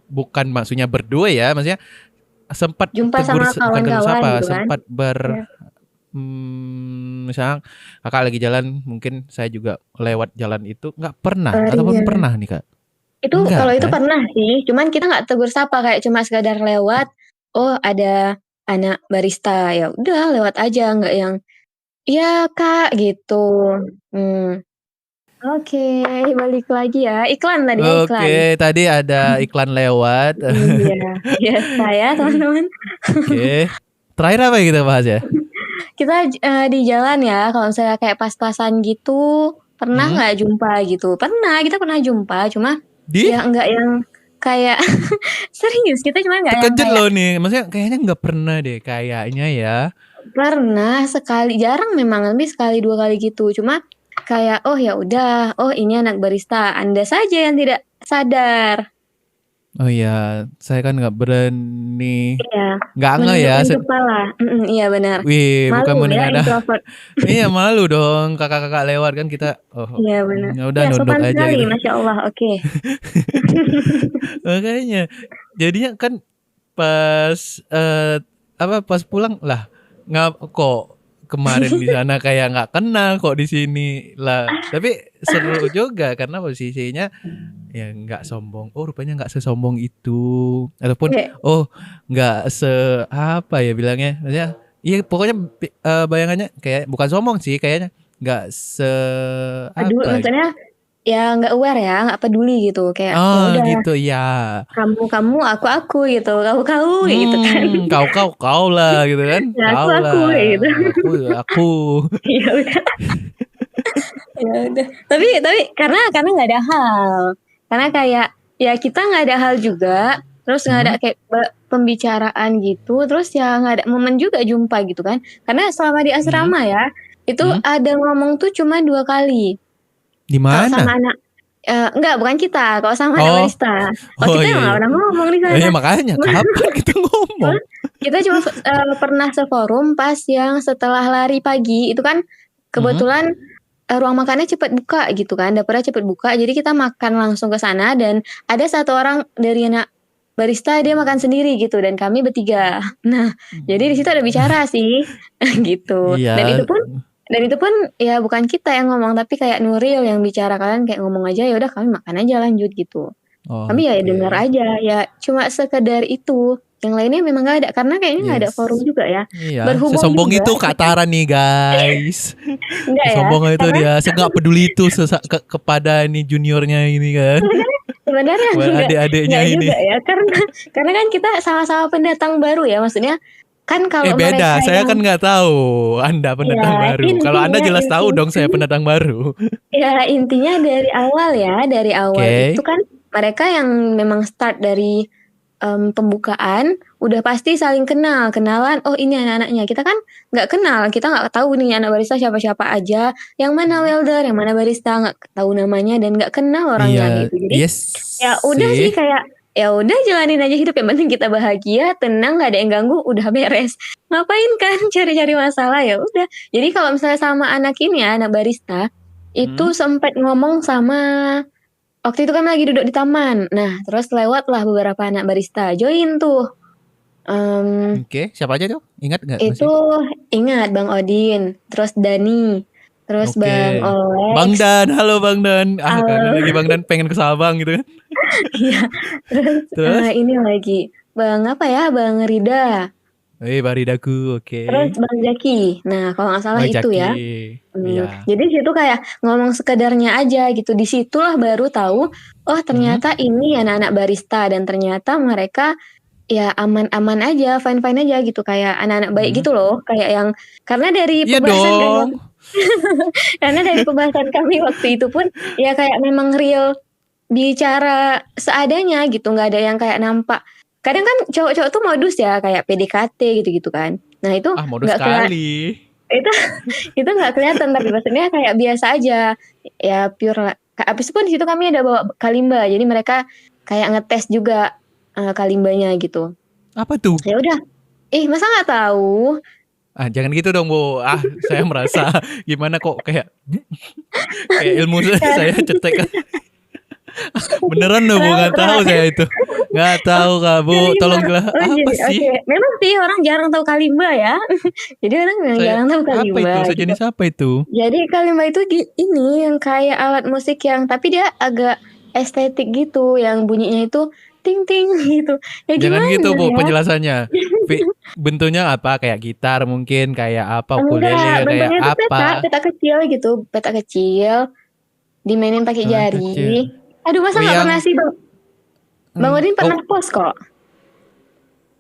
bukan maksudnya berdua ya, maksudnya sempat Jumpa tegur sama bukan tegur kawan-kawan sapa, gitu kan. sempat Ya. misalnya kakak lagi jalan, mungkin saya juga lewat jalan itu nggak pernah ataupun Iya. pernah nih kak? Itu Enggak kalau itu kan? pernah sih, cuman kita nggak tegur sapa kayak cuma sekadar lewat, oh ada anak barista, ya udah lewat aja nggak yang, "Iya Kak," gitu. Mmm, oke balik lagi ya, iklan tadi ya, iklan. Oke, tadi ada iklan lewat. Iya, biasa ya teman-teman. Oke. Terakhir apa yang kita bahas ya? Kita, di jalan ya kalau misalnya kayak pas-pasan gitu, pernah Hmm? nggak jumpa gitu? Pernah, kita pernah jumpa cuma Di ya nggak yang kayak serius, kita cuma nggak yang terkejut kayak loh nih. Maksudnya kayaknya nggak pernah deh kayaknya ya. pernah sekali, jarang memang, lebih sekali 2 kali gitu. Cuma kayak, oh ya udah, oh ini anak barista, Anda saja yang tidak sadar. Oh iya, saya kan nggak berani, Iya, nggak ngeh ya. menundukkan kepala. Iya benar. Wih, bukan Malu ya menengadah. introvert. Iya malu dong, kakak-kakak lewat kan kita. Oh, Iya benar. ya udah Ya nunduk sopan aja sekali, gitu. Masya Allah, oke. Makanya, jadinya kan pas pas pulang lah kok kemarin di sana kayak nggak kenal kok di sini lah. Tapi seru juga karena posisinya ya nggak sombong. Oh rupanya nggak sesombong itu. Ataupun Oke, oh nggak apa ya bilangnya. Maksudnya iya pokoknya bayangannya kayak bukan sombong sih kayaknya nggak apa. maksudnya ya nggak aware ya, nggak peduli gitu. Kayak ya Oh udah, gitu ya. kamu, aku gitu, kau gitu kan. Kau lah gitu kan. Ya Kau aku lah. kayak gitu. Aku. Ya udah. Ya udah. Tapi karena nggak ada hal. Karena kayak ya kita nggak ada hal juga. Terus nggak ada Hmm? kayak pembicaraan gitu. Terus ya nggak ada momen juga jumpa gitu kan. Karena selama di Hmm? asrama ya itu Hmm? ada ngomong tuh cuma 2 kali. Di Kalau sama mana? anak enggak bukan kita. Kalau sama anak Oh, barista. Kalau oh kita iya emang nggak iya. pernah ngomong di Iya sana. makanya Cuma, kapan kita cuma ngomong? kita cuma pernah seforum pas yang setelah lari pagi itu kan Hmm? kebetulan ruang makannya cepet buka gitu kan, dapurnya cepet buka, jadi kita makan langsung ke sana dan ada satu orang dari anak barista dia makan sendiri gitu dan kami bertiga. Nah, jadi di situ ada bicara sih, gitu. Iya. Dan itu pun ya bukan kita yang ngomong tapi kayak Nuril yang bicara kalian kayak ngomong aja ya udah kami makan aja lanjut gitu. Kami ya dengar Oke. aja ya cuma sekedar itu. Yang lainnya memang nggak ada karena kayaknya nggak ada forum Yes. juga ya. Iya, Berhubung sesombong juga itu Kak kita Tara nih guys. enggak ya, Sesombong itu karena dia, nggak peduli itu kepada ini juniornya ini kan, sebenarnya kepada adik-adiknya enggak ini. juga ya karena kan kita sama-sama pendatang baru ya maksudnya kan kalau Beda, mereka saya yang kan nggak tahu Anda pendatang ya baru. Kalau Anda jelas tahu intinya dong saya pendatang baru. ya intinya dari awal itu Oke. kan mereka yang memang start dari pembukaan udah pasti saling kenalan oh ini anak-anaknya kita kan nggak kenal kita nggak tahu nih anak barista siapa-siapa aja yang mana welder yang mana barista nggak tahu namanya dan nggak kenal orangnya Iya, gitu jadi yes ya udah sih sih. kayak ya udah jalanin aja hidup yang penting kita bahagia tenang nggak ada yang ganggu udah beres ngapain kan cari-cari masalah ya udah jadi kalau misalnya sama anak ini ya anak barista itu sempat ngomong sama waktu itu kan lagi duduk di taman nah terus lewatlah beberapa anak barista join tuh Em, Oke, siapa aja tuh? Ingat nggak itu masih? ingat Bang Odin, terus Dani, terus Bang Oke. Bang Olex, Dan, halo Bang Dan. Ah, kangen al lagi Bang Dan, pengen ke Sabang gitu kan. iya, terus Terus? ini lagi Bang apa ya, Bang Rida, Baridaku, oke. terus Bang Jaki. Nah, kalau nggak salah Oh, itu Jaki. ya. Iya. Jadi situ kayak ngomong sekedarnya aja gitu. Disitulah baru tahu, oh Hmm? ternyata ini anak-anak barista dan ternyata mereka ya aman-aman aja, fine-fine aja gitu, kayak anak-anak baik Hmm? gitu loh. Kayak yang karena dari Iya pembahasan kami dong. waktu karena dari pembahasan kami waktu itu pun ya kayak memang real bicara seadanya gitu, nggak ada yang kayak nampak. Kadang kan cowok-cowok tuh modus ya kayak PDKT gitu-gitu kan. Nah itu Ah, modus nggak kelihatan sekali. itu itu nggak kelihatan tapi maksudnya kayak biasa aja ya pure lah. Habis itu pun di situ kami ada bawa kalimba jadi mereka kayak ngetes juga kalimbanya gitu. Apa tuh? Ya udah, masa nggak tahu? Ah, jangan gitu dong, Bu. Ah, saya merasa gimana kok kayak kayak ilmu saya Karena cetek. Beneran loh, Bu. Nggak tahu kenapa? saya itu. Nggak Oh, tahu, Kak, Bu. kalimba. Tolong jelas. Oh Apa jadi sih? oke. Memang sih orang jarang tahu kalimba ya. Jadi orang memang Saya jarang tahu apa kalimba itu? gitu. Sejenis apa itu? Jadi kalimba itu ini yang kayak alat musik yang tapi dia agak estetik gitu, yang bunyinya itu ting ting gitu. Ya Jangan gimana gitu, Bu, ya? penjelasannya. Bentuknya apa? Kayak gitar mungkin, kayak apa? Enggak, Ukulele, kayak bentuknya itu peta, apa? peta kecil gitu, peta kecil, dimainin pakai Ah, jari. kecil. Aduh, Oh, masa nggak pernah yang sih Bang? Bang Odin pernah oh, post kok.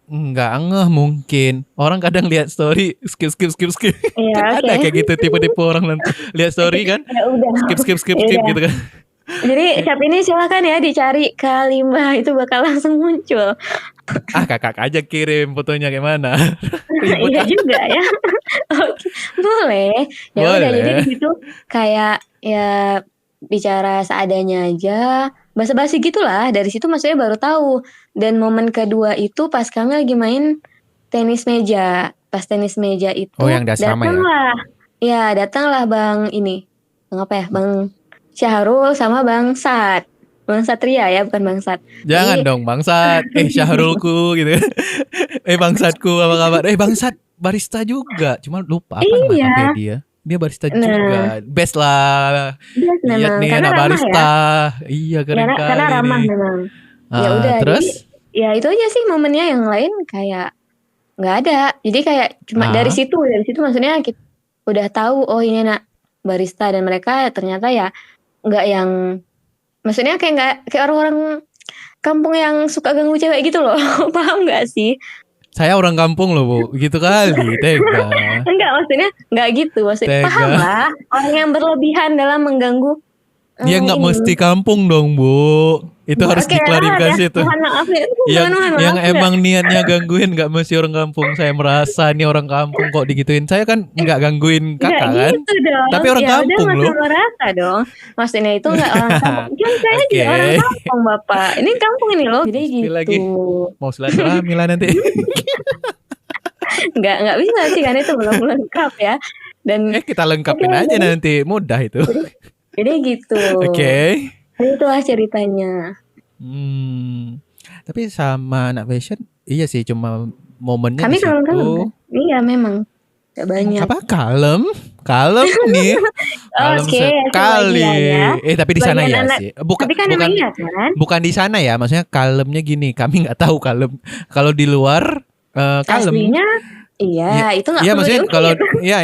nggak ngeh mungkin. Orang kadang lihat story, skip skip skip skip. Iya, Kan oke. ada kayak gitu tipe-tipe orang lihat story kan, Ya udah, skip skip skip ya skip udah. gitu kan. Jadi siap ini silakan ya dicari kalimah itu bakal langsung muncul. Ah, kakak aja kirim fotonya kayak mana. Ribut Iya ah. juga ya. Oke, boleh. Ya udah, jadi di Boleh. situ kayak ya bicara seadanya aja, basa-basi gitulah. Dari situ maksudnya baru tahu. Dan momen kedua itu pas kami lagi main tenis meja. Pas tenis meja Oh, itu yang udah sama ya. datanglah Bang ini. Bang apa ya? Bang Syahrul sama Bang Sat. Bang Satria ya, bukan Bang Sat. Jangan Jadi dong bangsat. Syahrulku gitu. Bangsatku apa kabar? Bangsat barista juga. Cuma lupa apa nama kafe iya. dia. Dia barista Nah, juga. Best lah. dia Lihat memang nih karena anak ramah ya. barista. Iya keren Karena kali ramah nih. memang. Ya udah, jadi Terus? ya itu aja sih momennya, yang lain kayak nggak ada. Jadi kayak cuma Ah, dari situ maksudnya kita udah tahu oh ini anak barista dan mereka ternyata ya nggak yang maksudnya kayak nggak kayak orang-orang kampung yang suka ganggu cewek gitu loh. Paham nggak sih? saya orang kampung loh, Bu. Gitu kali. Tega. Enggak, maksudnya nggak gitu. Maksudnya paham Tega. lah orang yang berlebihan dalam mengganggu Dia nggak ini. mesti kampung dong, Bu. Itu harus Oke, mohon ya, diklarifikasi tuh. mohon maaf ya, mohon Yang maaf ya. emang niatnya gangguin nggak mesti orang kampung. Saya merasa ini orang kampung kok digituin. Saya kan nggak gangguin Nggak kakak kan. gitu dong. Tapi orang Ya udah kampung masa loh. merasa dong. Maksudnya itu nggak orang kampung. Kan saya juga orang Oke. kampung, Bapak. Ini kampung ini loh. Jadi Spill gitu. lagi. Mau silaturahmi lah nanti. Nggak bisa sih kan itu belum lengkap ya. Dan Kita oke, lengkapin aja nanti. Mudah itu. jadi gitu. Oke. Jadi itulah ceritanya. Hmm. Tapi sama anak fashion, iya sih cuma momennya di Kami kalem-kalem kan? situ. Iya memang. Gak banyak. Apa kalem? Kalem nih. Kalem Oke, sekali. sebagian ya. Tapi di sana Sebagian ya anak. sih. Bukan Tapi kan bukan emang iya kan? bukan di sana ya. Maksudnya kalemnya gini. Kami nggak tahu kalem. Kalau di luar kalem. Aslinya Ya, iya, itu nggak iya perlu maksudnya kalau diungkit. ya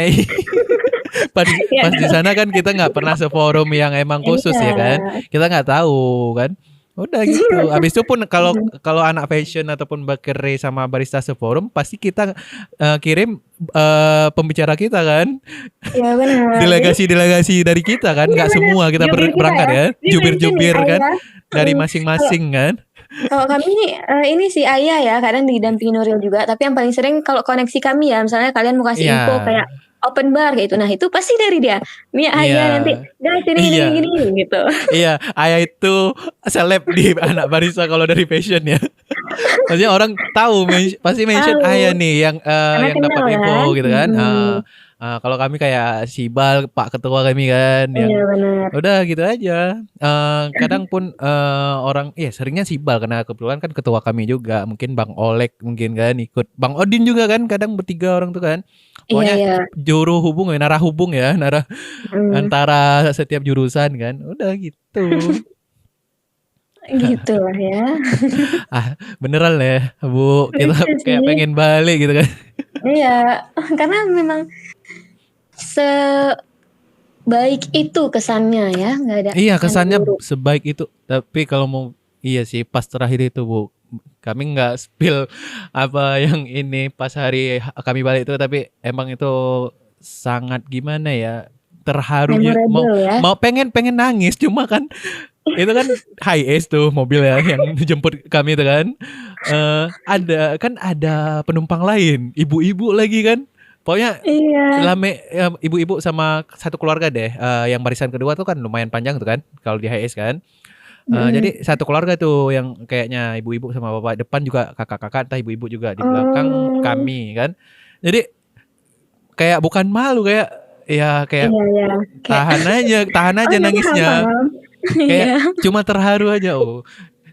pas Ya, pas di sana kan kita nggak pernah seforum yang emang khusus ya kan. iya. Kita nggak tahu kan. Udah gitu. Habis itu pun kalau kalau anak fashion ataupun bakery sama barista seforum pasti kita kirim pembicara kita kan. Iya benar. Jadi Delegasi-delegasi dari kita kan. iya Nggak benar. semua kita Jubir kita berangkat ya. ya. Dia mention nih Jubir-jubir kan Ayah. dari Kalau masing-masing kan. kalau kami ini si Ayah ya, kadang didampingi Nuril juga. Tapi yang paling sering kalau koneksi kami ya, misalnya kalian mau kasih Iya. info kayak open bar kayak itu. Nah itu pasti dari dia. Nih Iya. Ayah nanti, guys ini Iya. gini gitu. Iya, Ayah itu seleb di anak barista kalau dari fashion ya. Maksudnya orang tahu pasti mention Tahu. Ayah nih yang Karena yang kenal dapat kan. info gitu kan. Kalau kami kayak Sibal, Pak Ketua kami kan Iya yang benar. udah gitu aja. Kadang pun orang iya seringnya Sibal karena kebetulan kan ketua kami juga. Mungkin Bang Olek mungkin kan ikut. Bang Odin juga kan kadang bertiga orang tuh kan. Iya Pokoknya ya. juru hubung ya, narah hubung ya, narah Mm. antara setiap jurusan kan. Udah gitu. Gitu lah ya. Beneran lah ya, Bu. Kita Lucu kayak sih. pengen balik gitu kan. Iya, karena memang sebaik itu kesannya ya, nggak ada Iya, kesan kesannya buruk. sebaik itu. Tapi kalau mau iya sih pas terakhir itu, Bu. Kami nggak spill apa yang ini pas hari kami balik itu, tapi emang itu sangat gimana ya? Terharunya mau Memorable ya. mau pengen pengen nangis cuma kan itu kan high ace tuh mobil ya yang jemput kami itu kan. Ada penumpang lain, ibu-ibu lagi kan. Pokoknya Iya. Lame ibu-ibu sama satu keluarga deh. Yang barisan kedua tuh kan lumayan panjang tuh kan kalau di HS kan. Jadi Mm. satu keluarga tuh yang kayaknya ibu-ibu sama bapak depan juga kakak-kakak entah ibu-ibu juga di belakang Oh, kami kan. Jadi kayak bukan malu kayak ya kayak iya ya. Kayak, tahan oh aja ya paham nangisnya. paham. Iya, Kayak cuma terharu aja. Oh,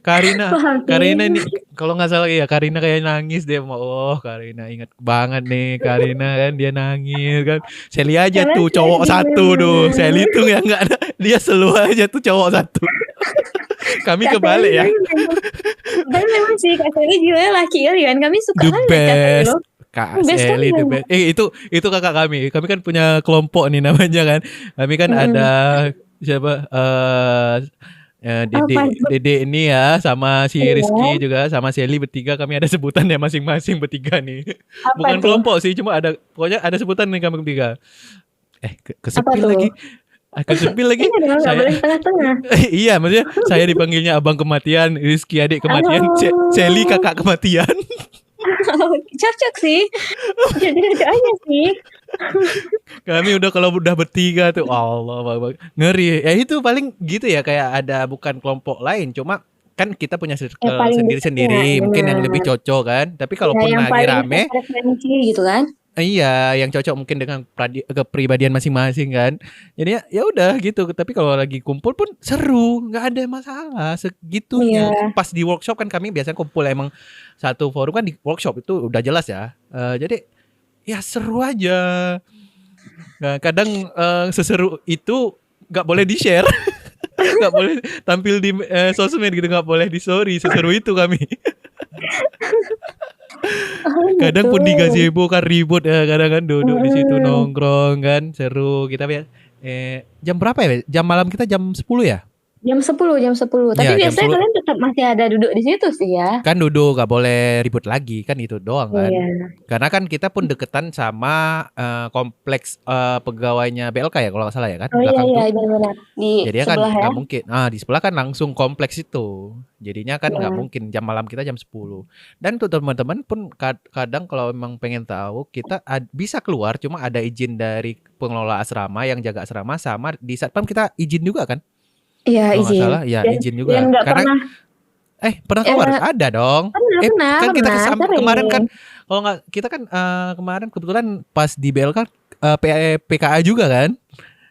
Karina paham sih. Karina ini kalau nggak salah ya Karina kayak nangis dia mau Karina ingat banget nih Karina kan dia nangis kan Sally aja Karena tuh cowok sedih satu tuh Sally memang. itu yang nggak ada dia selalu aja tuh cowok satu kami Kak kebalik Sally ya dan memang sih Kak Sally juga laki kan. Kami suka the banget Kak Sally best loh. Kak Best kan Sally the memang. best itu kakak kami kan punya kelompok nih namanya kan kami kan ada Mm-mm. siapa Apa? Dede ini ya sama si Rizky Iya. juga sama Sally bertiga kami ada sebutan ya masing-masing bertiga nih. Apa Bukan tuh? kelompok sih cuma ada pokoknya ada sebutan nih kami bertiga. Apa Kesepil tuh? lagi. Kesepil lagi. Iya dong, nggak Saya boleh setengah-setengah. iya maksudnya saya dipanggilnya abang kematian, Rizky adik kematian, Sally Oh, kakak kematian. cocok sih. Jadi cocok aja sih. Kami udah kalau udah bertiga tuh Allah ngeri. Ya itu paling gitu ya kayak ada bukan kelompok lain cuma kan kita punya Yang circle paling dekatnya, sendiri-sendiri mungkin yang lebih benar. cocok kan. Tapi Ya, kalaupun yang lagi paling rame sefrekuensi gitu kan. iya, yang cocok mungkin dengan kepribadian masing-masing kan. Jadi ya udah gitu. Tapi kalau lagi kumpul pun seru, nggak ada masalah segitunya. Iya. Pas di workshop kan kami biasanya kumpul emang satu forum kan di workshop itu udah jelas ya. Jadi ya seru aja. Nah, kadang seseru itu nggak boleh di share, nggak boleh tampil di sosmed gitu, nggak boleh di story. Seseru itu kami. Oh Kadang gitu. pun di gazebo kan ribut ya, kadang kan duduk di situ Mm-mm. nongkrong kan seru kita ya. Jam berapa ya? Jam malam kita jam 10 ya? Jam 10. Tapi Ya jam biasanya 10 kalian tetap masih ada duduk di situ sih ya. kan duduk nggak boleh ribut lagi kan itu doang kan. Iya. Karena kan kita pun deketan sama kompleks pegawainya BLK ya kalau nggak salah ya kan Oh iya belakang iya tuh. benar-benar di Jadinya kan sebelah ya. nggak mungkin. Di sebelah kan langsung kompleks itu. Jadinya kan nggak Iya. mungkin jam malam kita jam 10. Dan untuk teman-teman pun kadang kalau memang pengen tahu kita bisa keluar cuma ada izin dari pengelola asrama yang jaga asrama sama di Satpam kita izin juga kan? Iya Kalau nggak izin. salah ya Dan izin dan juga. nggak Karena pernah pernah keluar? Ada dong. pernah pernah Kan kita pernah kemarin kan sering. kalau nggak kita kan kemarin kebetulan pas di BLK PKA juga kan?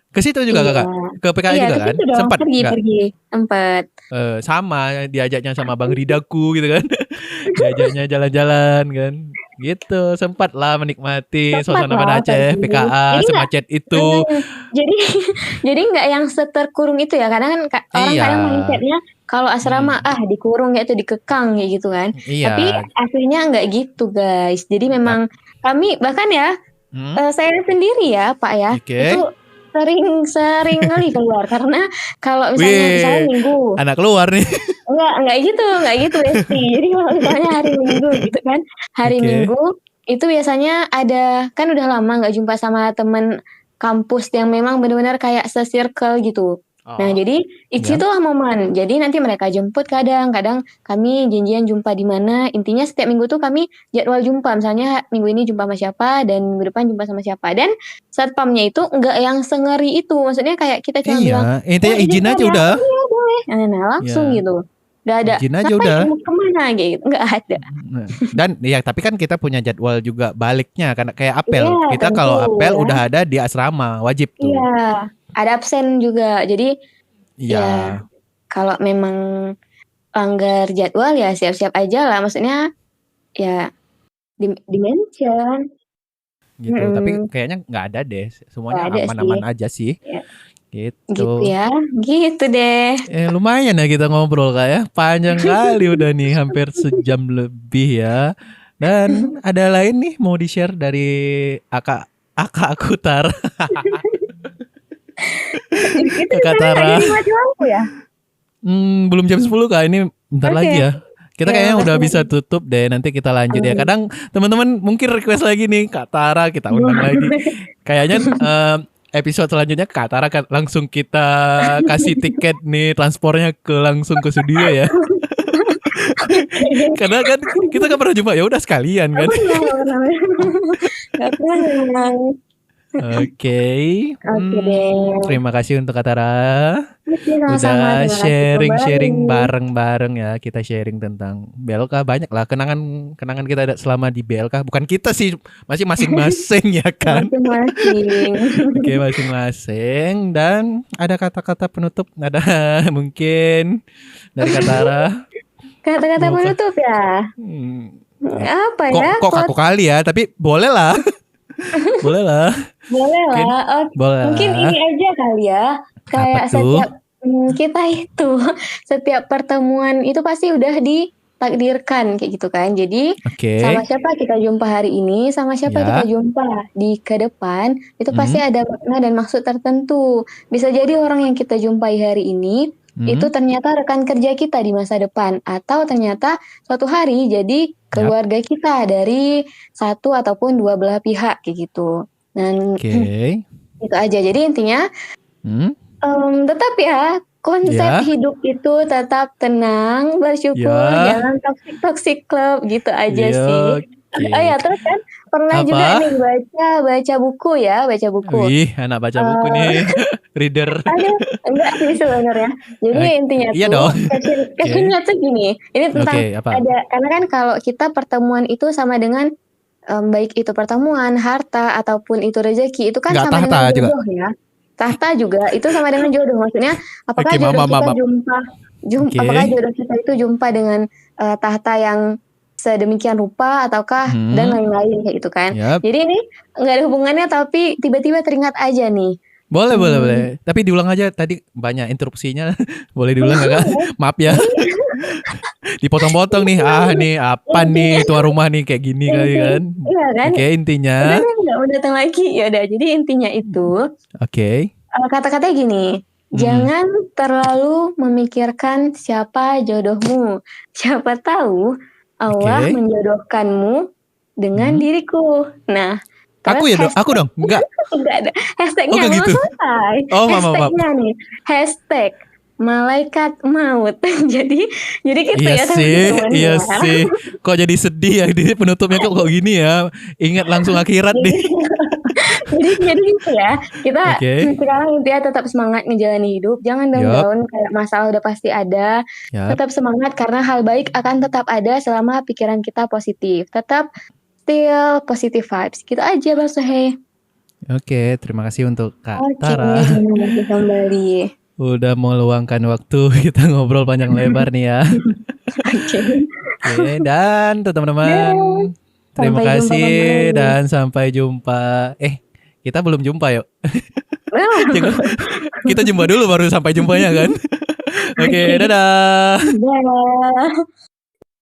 Ke situ juga Iya. kakak? Ke PKA Iya juga ke kan? situ dong Sempat nggak? pergi tempat. Sama diajaknya sama Bang Ridaku gitu kan. Diajaknya jalan-jalan kan. Gitu, sempat lah menikmati Tempat suasana lah Banda Aceh, pergi. PKA, Jadi nggak semacet itu. jadi jadi nggak yang seterkurung itu ya. Kadang kan orang Iya. kadang mindsetnya kalau asrama Hmm, dikurung kayak itu dikekang kayak gitu kan. Tapi iya. aslinya nggak gitu guys. Jadi memang kami bahkan ya Hmm, saya sendiri ya Pak ya itu oke. sering kali keluar karena kalau misalnya Wih, minggu anak keluar nih. enggak gitu Besti. Jadi kalau misalnya hari Minggu gitu kan, hari Oke. Minggu itu biasanya ada kan udah lama nggak jumpa sama temen kampus yang memang benar-benar kayak se-circle gitu. Nah, Oh, jadi ya. itulah momen. Jadi nanti mereka jemput kadang kami janjian jumpa di mana. Intinya setiap minggu tuh kami jadwal jumpa. Misalnya minggu ini jumpa sama siapa dan minggu depan jumpa sama siapa. Dan satpamnya itu enggak yang sengeri itu. Maksudnya kayak kita cuma bilang, Iya, intinya izin izin keluar aja ya. udah. Oh iya boleh. Nah, langsung Ya. gitu. Nggak ada, Izin aja ngapain udah. mau kemana gitu, nggak ada. Nah, dan ya tapi kan kita punya jadwal juga baliknya karena kayak apel. Iya Kita tentu kalau apel ya. udah ada di asrama, wajib Iya, tuh. ada absen juga. Jadi Iya, ya kalau memang langgar jadwal ya siap-siap aja lah. Maksudnya ya di-mention. gitu. Tapi Mm-mm. kayaknya nggak ada deh. Nggak Semuanya ada sih. aman-aman aja sih. Ya, gitu Gitu. ya. Gitu deh. Lumayan ya kita ngobrol Kak ya. Panjang kali udah nih, hampir sejam lebih ya. Dan ada lain nih mau di-share dari Aka Aka Akutar, Itu di Kakak sana nggak Tara. jadi mati lampu ya? Belum jam 10 Kak, ini bentar Oke. lagi ya. Kita Ya, kayaknya udah makasih. bisa tutup deh. Nanti kita lanjut ya. Amin. Kadang teman-teman mungkin request lagi nih Kak Tara, kita undang lagi. Kayaknya episode selanjutnya Kak Tara langsung kita kasih tiket nih transportnya langsung ke studio ya. Karena kan kita gak pernah jumpa, ya udah sekalian kan. Nggak pernah memang. Oke. Oke deh. Terima kasih untuk Kak Tara. Oke, sama-sama. Udah Terima kasih kembali. sharing-sharing bareng-bareng ya. Kita sharing tentang BLK, banyak lah kenangan kita ada selama di BLK. Bukan kita sih, masih masing-masing ya kan. Masing-masing. Oke, masing-masing. Dan ada kata-kata penutup, ada mungkin dari Kak Tara. Kata-kata Mau penutup ya? Apa ya? kok kaku kali ya, tapi boleh lah. Boleh lah. Boleh Mungkin lah. Oh, boleh mungkin lah. ini aja kali ya. Apa Kayak tuh? setiap kita itu setiap pertemuan itu pasti udah ditakdirkan kayak gitu kan. Jadi sama Oke. siapa kita jumpa hari ini, sama siapa kita Ya. jumpa di ke depan, itu pasti Hmm. ada makna dan maksud tertentu. Bisa jadi orang yang kita jumpai hari ini itu Hmm. ternyata rekan kerja kita di masa depan, atau ternyata suatu hari jadi Yap. keluarga kita dari satu ataupun dua belah pihak kayak gitu. Dan Oke. itu aja. Jadi intinya Hmm. tetap ya konsep Ya. hidup itu tetap tenang, bersyukur, Ya. jangan toxic club gitu aja Ya. sih. Oh ya, Oke. terus kan pernah juga nih Apa? baca buku ya, baca buku. Wih, anak baca buku nih. Reader. Ada enggak sih sebenarnya. Jadi intinya Iya tuh dong. Oke. captionnya tuh gini. Ini tentang Oke, apa? karena kan kalau kita pertemuan itu sama dengan baik itu pertemuan, harta ataupun itu rezeki itu kan Nggak sama dengan tahta juga. jodoh ya. Tahta juga itu sama dengan jodoh. Maksudnya apakah Oke, jodoh kita maaf. apakah Oke. jodoh kita itu jumpa dengan tahta yang sedemikian rupa ataukah dan lain-lain kayak gitu kan. Yap. Jadi ini nggak ada hubungannya tapi tiba-tiba teringat aja nih. Boleh. Tapi diulang aja, tadi banyak interupsinya. Boleh diulang nggak Kak? Maaf ya. Dipotong-potong nih. Nih apa nih tuan rumah nih kayak gini kali kan. Iya kan? Oke, intinya. Udah nggak mau datang lagi. Ya udah. Jadi intinya itu Oke. kata-katanya gini. Jangan terlalu memikirkan siapa jodohmu. Siapa tahu Allah Oke. menjodohkanmu dengan diriku. Nah, Aku terus ya dong, aku dong. Enggak. enggak ada hashtagnya Oh, enggak belum gitu. selesai. Oh, maaf. Hashtagnya nih, hashtag malaikat maut. jadi gitu Iya ya sih, teman-teman iya ya. sih. Kok jadi sedih ya, jadi penutupnya kok gini ya. Ingat langsung akhirat nih. jadi gitu ya. Kita Oke. sekarang intinya tetap semangat menjalani hidup. Jangan Yup. down kayak masalah udah pasti ada. Yup. Tetap semangat karena hal baik akan tetap ada selama pikiran kita positif. Tetap still positive vibes. Gitu aja Bang Suhe. Oke, terima kasih untuk Kak Oke, Tara. terima kasih kembali. Udah meluangkan waktu kita ngobrol panjang lebar nih ya. Oke, dan teman-teman, terima Sampai jumpa kasih kembali. dan sampai jumpa. Kita belum jumpa yuk. Kita jumpa dulu baru sampai jumpanya kan. Oke, dadah. Dadah.